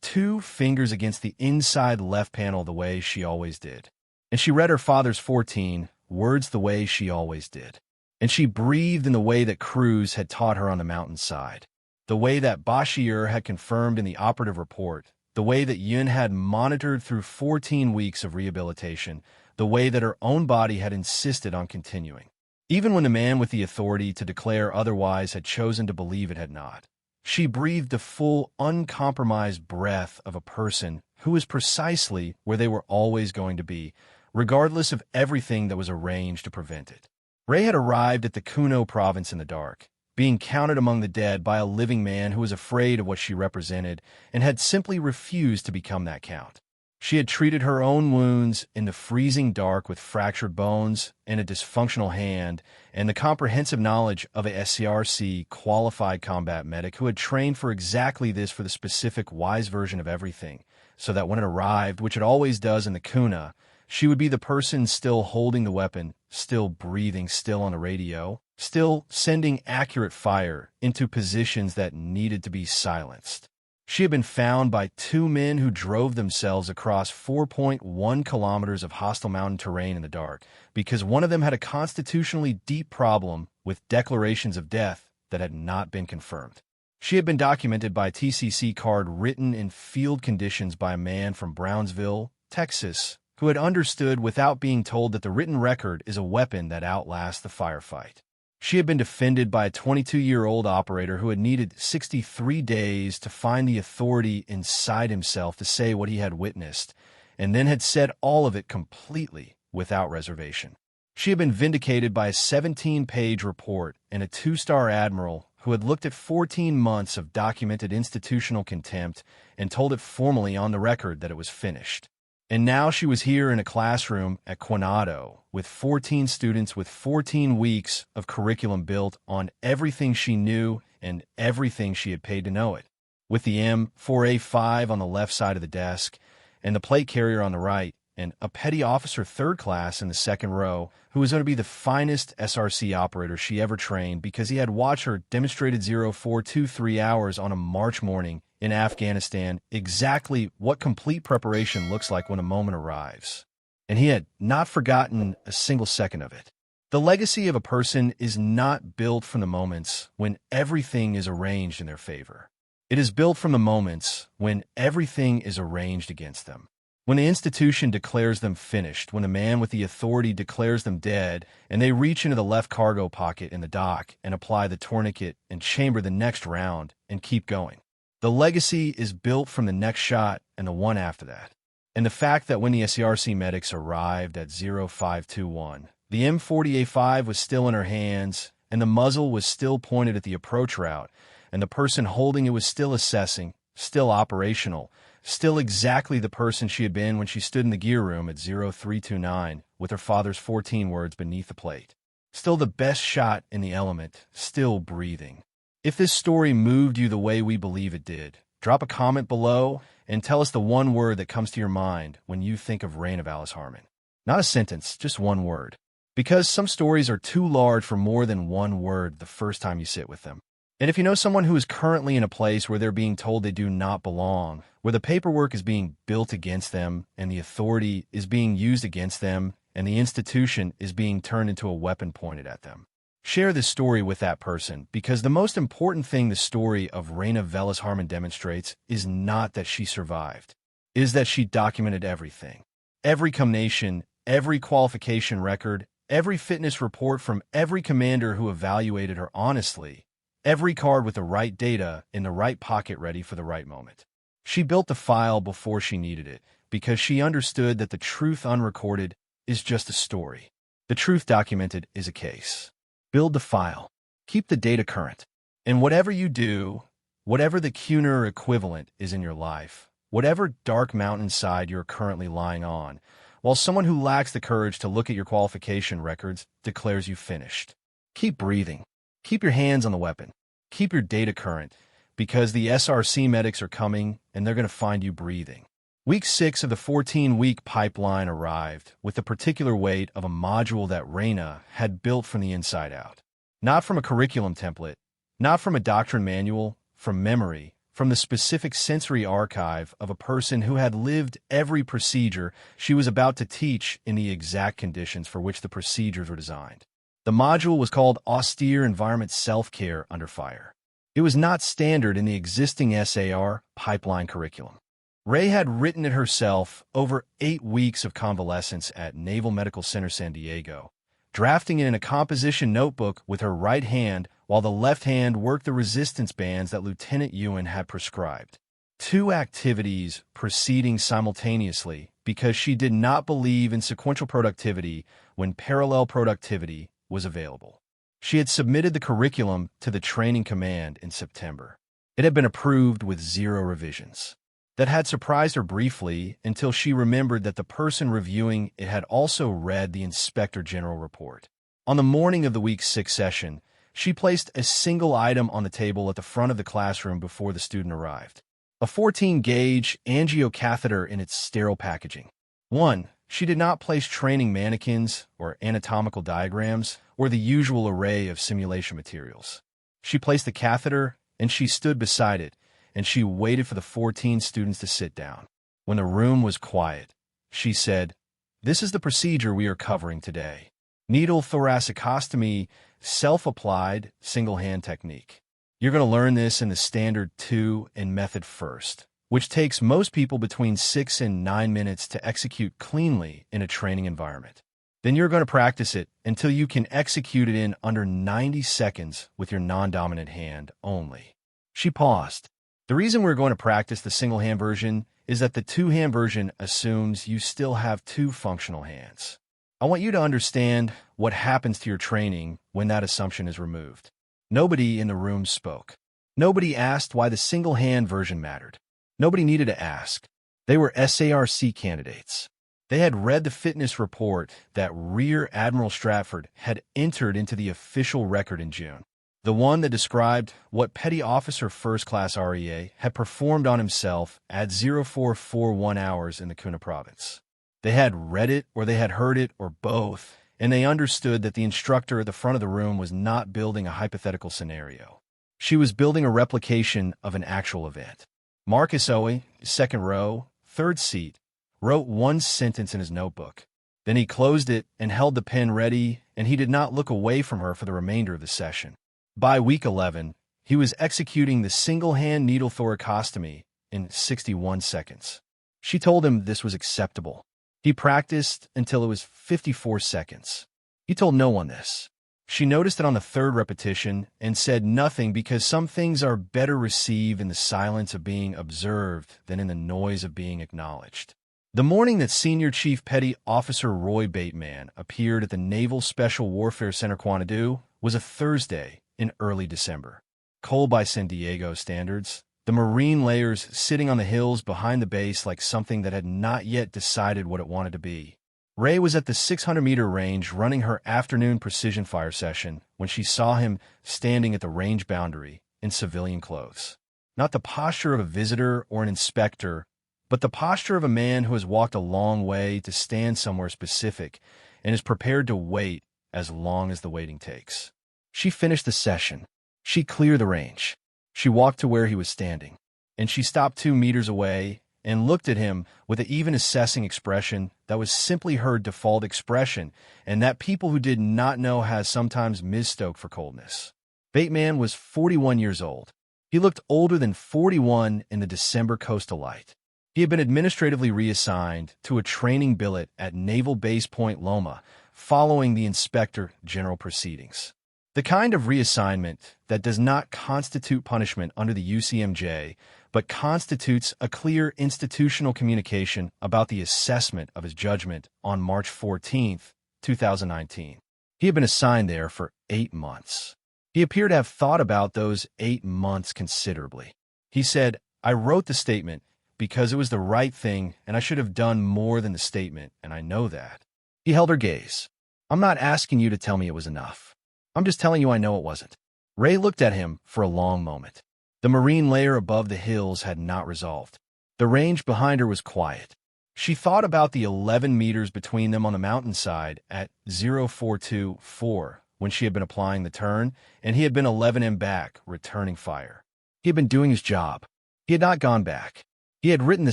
[SPEAKER 1] 2 fingers against the inside left panel the way she always did. And she read her father's 14 words the way she always did. And she breathed in the way that Cruz had taught her on the mountainside, the way that Bashir had confirmed in the operative report, the way that Yun had monitored through 14 weeks of rehabilitation, the way that her own body had insisted on continuing, even when the man with the authority to declare otherwise had chosen to believe it had not. She breathed the full, uncompromised breath of a person who was precisely where they were always going to be, regardless of everything that was arranged to prevent it. Ray had arrived at the Kuno province in the dark, being counted among the dead by a living man who was afraid of what she represented and had simply refused to become that count. She had treated her own wounds in the freezing dark with fractured bones and a dysfunctional hand, and the comprehensive knowledge of a SCRC qualified combat medic who had trained for exactly this for the specific wise version of everything, so that when it arrived, which it always does in the Kuna, she would be the person still holding the weapon, still breathing, still on the radio, still sending accurate fire into positions that needed to be silenced. She had been found by two men who drove themselves across 4.1 kilometers of hostile mountain terrain in the dark because one of them had a constitutionally deep problem with declarations of death that had not been confirmed. She had been documented by a TCC card written in field conditions by a man from Brownsville, Texas, who had understood without being told that the written record is a weapon that outlasts the firefight. She had been defended by a 22-year-old operator who had needed 63 days to find the authority inside himself to say what he had witnessed, and then had said all of it completely without reservation. She had been vindicated by a 17-page report and a 2-star admiral who had looked at 14 months of documented institutional contempt and told it formally on the record that it was finished. And now she was here in a classroom at Coronado with 14 students with 14 weeks of curriculum built on everything she knew and everything she had paid to know it. With the M4A5 on the left side of the desk and the plate carrier on the right, and a petty officer third class in the second row who was going to be the finest SRC operator she ever trained because he had watched her demonstrated 0423 hours on a March morning in Afghanistan, exactly what complete preparation looks like when a moment arrives. And he had not forgotten a single second of it. The legacy of a person is not built from the moments when everything is arranged in their favor. It is built from the moments when everything is arranged against them. When the institution declares them finished, when the man with the authority declares them dead, and they reach into the left cargo pocket in the dock and apply the tourniquet and chamber the next round and keep going. The legacy is built from the next shot and the one after that. And the fact that when the SRC medics arrived at 0521, the M40A5 was still in her hands, and the muzzle was still pointed at the approach route, and the person holding it was still assessing, still operational, still exactly the person she had been when she stood in the gear room at 0329 with her father's 14 words beneath the plate. Still the best shot in the element, still breathing. If this story moved you the way we believe it did, drop a comment below and tell us the one word that comes to your mind when you think of Reign of Alice Harmon. Not a sentence, just one word. Because some stories are too large for more than one word the first time you sit with them. And if you know someone who is currently in a place where they're being told they do not belong, where the paperwork is being built against them, and the authority is being used against them, and the institution is being turned into a weapon pointed at them, share this story with that person, because the most important thing the story of Reign of Alice Harmon demonstrates is not that she survived, it is that she documented everything. Every combination, every qualification record, every fitness report from every commander who evaluated her honestly, every card with the right data in the right pocket ready for the right moment. She built the file before she needed it, because she understood that the truth unrecorded is just a story. The truth documented is a case. Build the file. Keep the data current. And whatever you do, whatever the CUNER equivalent is in your life, whatever dark mountainside you're currently lying on, while someone who lacks the courage to look at your qualification records declares you finished, keep breathing. Keep your hands on the weapon. Keep your data current, because the SRC medics are coming and they're going to find you breathing. Week 6 of the 14-week pipeline arrived with the particular weight of a module that Raina had built from the inside out. Not from a curriculum template, not from a doctrine manual, from memory, from the specific sensory archive of a person who had lived every procedure she was about to teach in the exact conditions for which the procedures were designed. The module was called Austere Environment Self-Care Under Fire. It was not standard in the existing SAR pipeline curriculum. Ray had written it herself over 8 weeks of convalescence at Naval Medical Center San Diego, drafting it in a composition notebook with her right hand while the left hand worked the resistance bands that Lieutenant Ewan had prescribed. 2 activities proceeding simultaneously because she did not believe in sequential productivity when parallel productivity was available. She had submitted the curriculum to the training command in September. It had been approved with 0 revisions. That had surprised her briefly until she remembered that the person reviewing it had also read the Inspector General report. On the morning of the week 6 session, she placed a single item on the table at the front of the classroom before the student arrived. A 14-gauge angiocatheter in its sterile packaging. 1. She did not place training mannequins or anatomical diagrams or the usual array of simulation materials. She placed the catheter, and she stood beside it, and she waited for the 14 students to sit down. When the room was quiet, she said, "This is the procedure we are covering today. Needle thoracicostomy, self-applied, single-hand technique. You're going to learn this in the standard 2 and method first, which takes most people between 6 and 9 minutes to execute cleanly in a training environment. Then you're going to practice it until you can execute it in under 90 seconds with your non-dominant hand only." She paused. The reason we're going to practice the single-hand version is that the two-hand version assumes you still have two functional hands. I want you to understand what happens to your training when that assumption is removed. Nobody in the room spoke. Nobody asked why the single-hand version mattered. Nobody needed to ask. They were SARC candidates. They had read the fitness report that Rear Admiral Stratford had entered into the official record in June, the one that described what Petty Officer First Class REA had performed on himself at 0441 hours in the Kuna province. They had read it, or they had heard it, or both, and they understood that the instructor at the front of the room was not building a hypothetical scenario. She was building a replication of an actual event. Marcus Owe, second row, third seat, wrote one sentence in his notebook. Then he closed it and held the pen ready, and he did not look away from her for the remainder of the session. By week 11, he was executing the single-hand needle thoracostomy in 61 seconds. She told him this was acceptable. He practiced until it was 54 seconds. He told no one this. She noticed it on the third repetition and said nothing because some things are better received in the silence of being observed than in the noise of being acknowledged. The morning that Senior Chief Petty Officer Roy Bateman appeared at the Naval Special Warfare Center Quanadu was a Thursday in early December. Cold by San Diego standards, the Marine layers sitting on the hills behind the base like something that had not yet decided what it wanted to be. Ray was at the 600-meter range running her afternoon precision fire session when she saw him standing at the range boundary in civilian clothes. Not the posture of a visitor or an inspector, but the posture of a man who has walked a long way to stand somewhere specific and is prepared to wait as long as the waiting takes. She finished the session. She cleared the range. She walked to where he was standing, and she stopped 2 meters away and looked at him with an even assessing expression that was simply her default expression and that people who did not know has sometimes mistook for coldness. Bateman was 41 years old. He looked older than 41 in the December coastal light. He had been administratively reassigned to a training billet at Naval Base Point Loma following the Inspector General proceedings. The kind of reassignment that does not constitute punishment under the UCMJ, but constitutes a clear institutional communication about the assessment of his judgment on March 14, 2019. He had been assigned there for 8 months. He appeared to have thought about those 8 months considerably. He said, "I wrote the statement because it was the right thing, and I should have done more than the statement, and I know that." He held her gaze. "I'm not asking you to tell me it was enough. I'm just telling you I know it wasn't." Ray looked at him for a long moment. The marine layer above the hills had not resolved. The range behind her was quiet. She thought about the 11 meters between them on the mountainside at 0424 when she had been applying the turn, and he had been 11 back, returning fire. He had been doing his job. He had not gone back. He had written the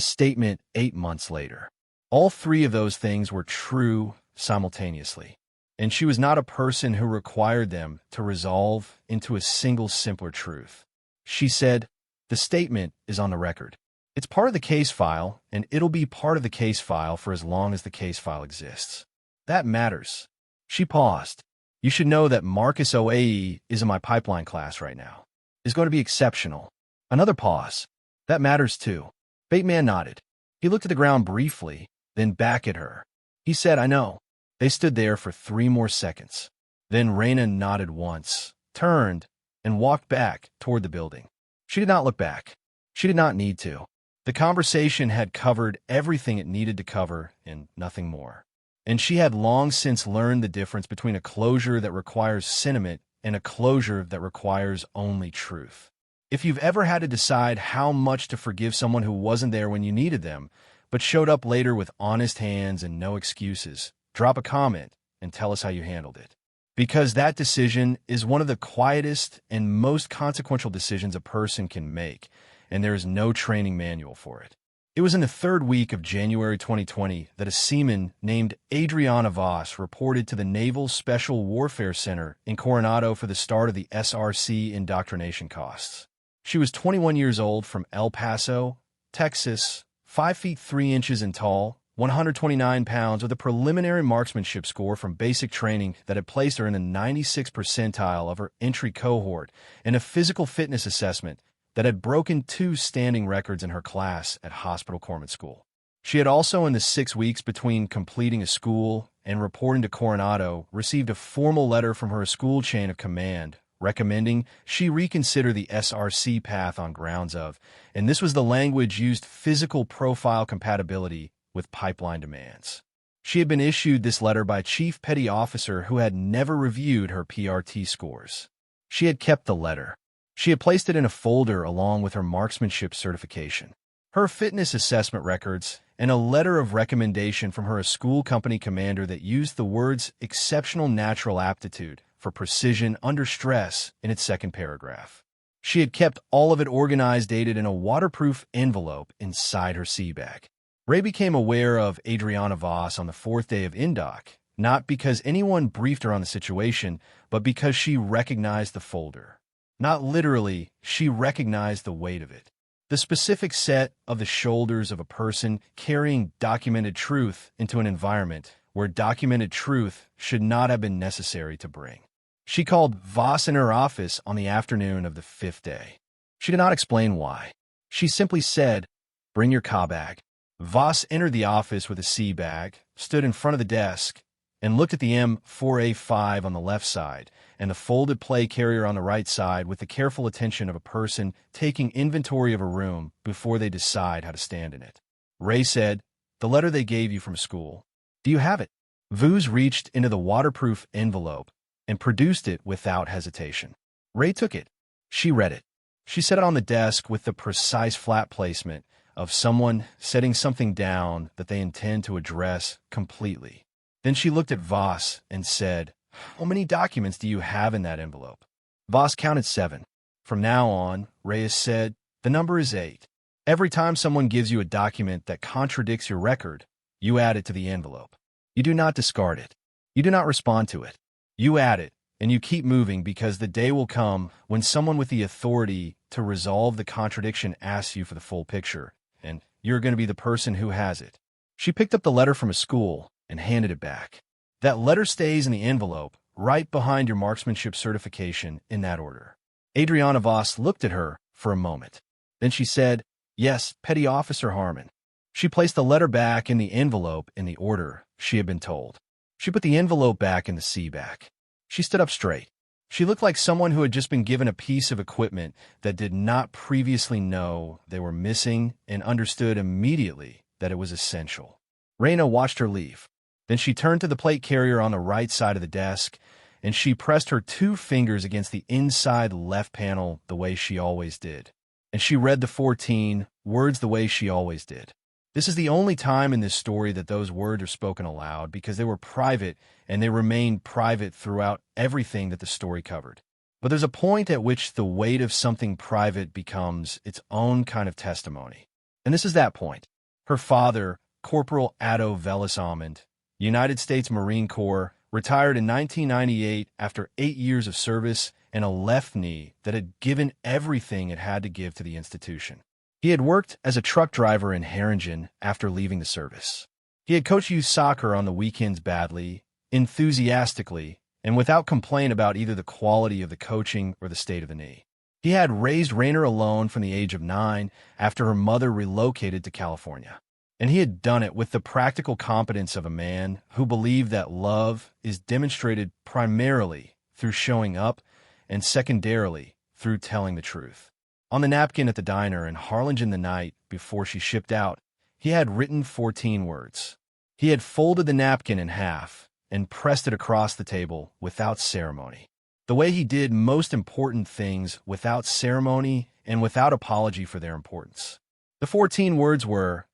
[SPEAKER 1] statement 8 months later. All three of those things were true simultaneously, and she was not a person who required them to resolve into a single simpler truth. She said, "The statement is on the record. It's part of the case file, and it'll be part of the case file for as long as the case file exists. That matters." She paused. "You should know that Marcus Oae is in my pipeline class right now. Is going to be exceptional." Another pause. "That matters too." Bateman nodded. He looked at the ground briefly, then back at her. He said, "I know." They stood there for 3 more seconds. Then Raina nodded once, turned, and walked back toward the building. She did not look back. She did not need to. The conversation had covered everything it needed to cover and nothing more. And she had long since learned the difference between a closure that requires sentiment and a closure that requires only truth. If you've ever had to decide how much to forgive someone who wasn't there when you needed them, but showed up later with honest hands and no excuses. Drop a comment and tell us how you handled it. Because that decision is one of the quietest and most consequential decisions a person can make, and there is no training manual for it. It was in the third week of January 2020 that a seaman named Adriana Voss reported to the Naval Special Warfare Center in Coronado for the start of the SRC indoctrination costs. She was 21 years old from El Paso, Texas, 5 feet 3 inches tall, 129 pounds, with a preliminary marksmanship score from basic training that had placed her in the 96th percentile of her entry cohort, and a physical fitness assessment that had broken 2 standing records in her class at Hospital Corpsman School. She had also, in the 6 weeks between completing a school and reporting to Coronado, received a formal letter from her school chain of command recommending she reconsider the SRC path on grounds of, and this was the language used, physical profile compatibility with pipeline demands. She had been issued this letter by a chief petty officer who had never reviewed her PRT scores. She had kept the letter. She had placed it in a folder along with her marksmanship certification, her fitness assessment records, and a letter of recommendation from her school company commander that used the words exceptional natural aptitude for precision under stress in its second paragraph. She had kept all of it organized, dated in a waterproof envelope inside her sea bag. Ray became aware of Adriana Voss on the 4th day of Indoc, not because anyone briefed her on the situation, but because she recognized the folder. Not literally, she recognized the weight of it. The specific set of the shoulders of a person carrying documented truth into an environment where documented truth should not have been necessary to bring. She called Voss in her office on the afternoon of the 5th day. She did not explain why. She simply said, "Bring your car bag." Voss entered the office with a sea bag, stood in front of the desk, and looked at the M4A5 on the left side and the folded play carrier on the right side with the careful attention of a person taking inventory of a room before they decide how to stand in it. Ray said, "The letter they gave you from school. Do you have it?" Voss reached into the waterproof envelope and produced it without hesitation. Ray took it. She read it. She set it on the desk with the precise flat placement of someone setting something down that they intend to address completely. Then she looked at Voss and said, "How many documents do you have in that envelope?" Voss counted 7. From now on, Reyes said, the number is 8. Every time someone gives you a document that contradicts your record, you add it to the envelope. You do not discard it. You do not respond to it. You add it, and you keep moving, because the day will come when someone with the authority to resolve the contradiction asks you for the full picture, and you're going to be the person who has it. She picked up the letter from a school and handed it back. That letter stays in the envelope, right behind your marksmanship certification, in that order. Adriana Voss looked at her for a moment. Then she said, "Yes, Petty Officer Harmon." She placed the letter back in the envelope in the order she had been told. She put the envelope back in the sea bag. She stood up straight. She looked like someone who had just been given a piece of equipment that did not previously know they were missing and understood immediately that it was essential. Raina watched her leave. Then she turned to the plate carrier on the right side of the desk, and she pressed her 2 fingers against the inside left panel the way she always did. And she read the 14 words the way she always did. This is the only time in this story that those words are spoken aloud, because they were private, and they remained private throughout everything that the story covered. But there's a point at which the weight of something private becomes its own kind of testimony. And this is that point. Her father, Corporal Addo Velas Almond, United States Marine Corps, retired in 1998 after 8 years of service and a left knee that had given everything it had to give to the institution. He had worked as a truck driver in Harringen after leaving the service. He had coached youth soccer on the weekends badly, enthusiastically, and without complaint about either the quality of the coaching or the state of the knee. He had raised Rainer alone from the age of 9 after her mother relocated to California. And he had done it with the practical competence of a man who believed that love is demonstrated primarily through showing up and secondarily through telling the truth. On the napkin at the diner in Harlingen the night before she shipped out, he had written 14 words. He had folded the napkin in half and pressed it across the table without ceremony. The way he did most important things without ceremony and without apology for their importance. The 14 words were,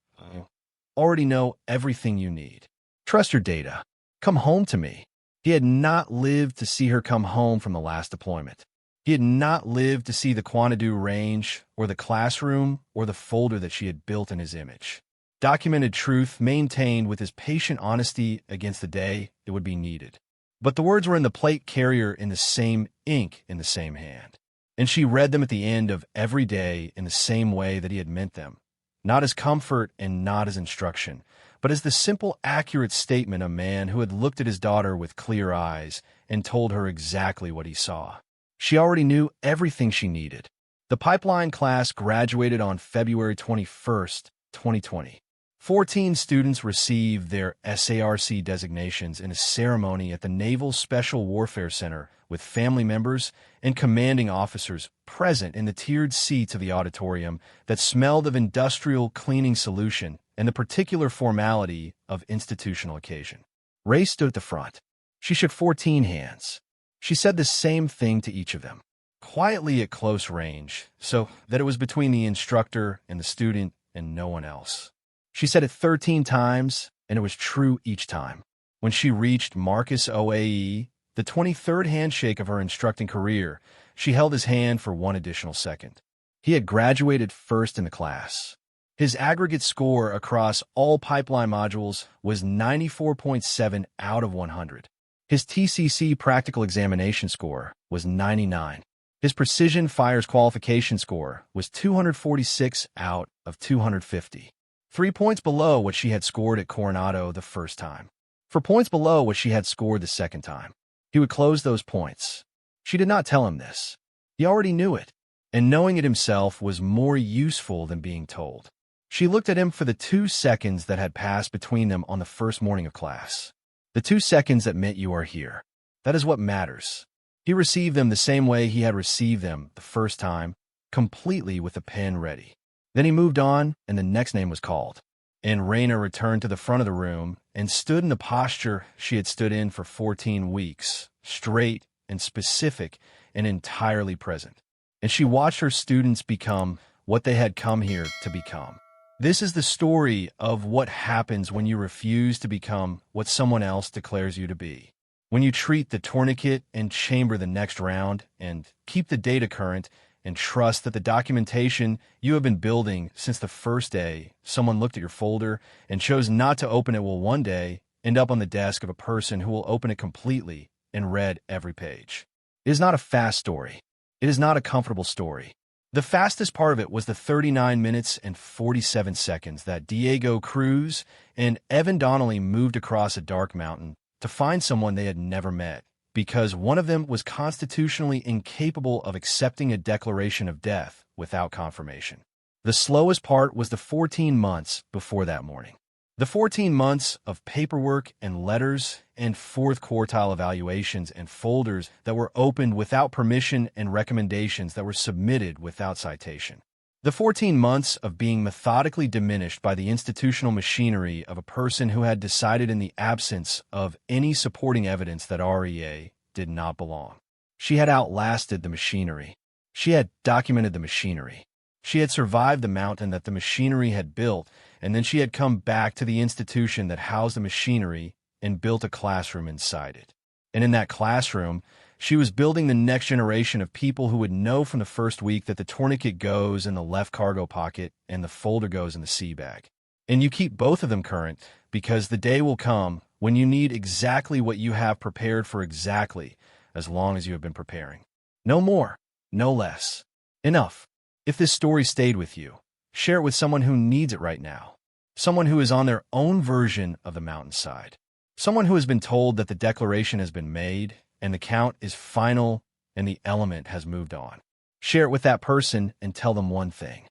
[SPEAKER 1] already know everything you need. Trust your data. Come home to me. He had not lived to see her come home from the last deployment. He had not lived to see the Quanadu range, or the classroom, or the folder that she had built in his image. Documented truth maintained with his patient honesty against the day it would be needed. But the words were in the plate carrier in the same ink in the same hand. And she read them at the end of every day in the same way that he had meant them. Not as comfort and not as instruction, but as the simple, accurate statement of a man who had looked at his daughter with clear eyes and told her exactly what he saw. She already knew everything she needed. The pipeline class graduated on February 21st, 2020. 14 students received their SARC designations in a ceremony at the Naval Special Warfare Center with family members and commanding officers present in the tiered seats of the auditorium that smelled of industrial cleaning solution and the particular formality of institutional occasion. Ray stood at the front. She shook 14 hands. She said the same thing to each of them, quietly at close range, so that it was between the instructor and the student and no one else. She said it 13 times, and it was true each time. When she reached Marcus OAE, the 23rd handshake of her instructing career, she held his hand for one additional second. He had graduated first in the class. His aggregate score across all pipeline modules was 94.7 out of 100. His TCC practical examination score was 99. His precision fires qualification score was 246 out of 250. 3 points below what she had scored at Coronado the first time. 4 points below what she had scored the second time. He would close those points. She did not tell him this. He already knew it, and knowing it himself was more useful than being told. She looked at him for the 2 seconds that had passed between them on the first morning of class. The 2 seconds that meant you are here. That is what matters. He received them the same way he had received them the first time, completely with the pen ready. Then he moved on, and the next name was called. And Raina returned to the front of the room and stood in the posture she had stood in for 14 weeks, straight and specific and entirely present. And she watched her students become what they had come here to become. This is the story of what happens when you refuse to become what someone else declares you to be. When you treat the tourniquet and chamber the next round and keep the data current and trust that the documentation you have been building since the first day someone looked at your folder and chose not to open it will one day end up on the desk of a person who will open it completely and read every page. It is not a fast story. It is not a comfortable story. The fastest part of it was the 39 minutes and 47 seconds that Diego Cruz and Evan Donnelly moved across a dark mountain to find someone they had never met, because one of them was constitutionally incapable of accepting a declaration of death without confirmation. The slowest part was the 14 months before that morning. The 14 months of paperwork and letters and fourth quartile evaluations and folders that were opened without permission and recommendations that were submitted without citation. The 14 months of being methodically diminished by the institutional machinery of a person who had decided in the absence of any supporting evidence that REA did not belong. She had outlasted the machinery. She had documented the machinery. She had survived the mountain that the machinery had built, and then she had come back to the institution that housed the machinery and built a classroom inside it. And in that classroom, she was building the next generation of people who would know from the first week that the tourniquet goes in the left cargo pocket and the folder goes in the sea bag. And you keep both of them current because the day will come when you need exactly what you have prepared for exactly as long as you have been preparing. No more, no less. Enough. If this story stayed with you, share it with someone who needs it right now. Someone who is on their own version of the mountainside. Someone who has been told that the declaration has been made and the count is final and the element has moved on. Share it with that person and tell them one thing.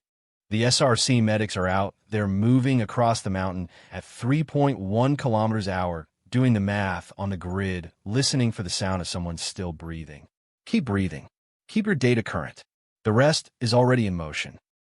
[SPEAKER 1] The SRC medics are out. They're moving across the mountain at 3.1 kilometers an hour, doing the math on the grid, listening for the sound of someone still breathing. Keep breathing. Keep your data current. The rest is already in motion.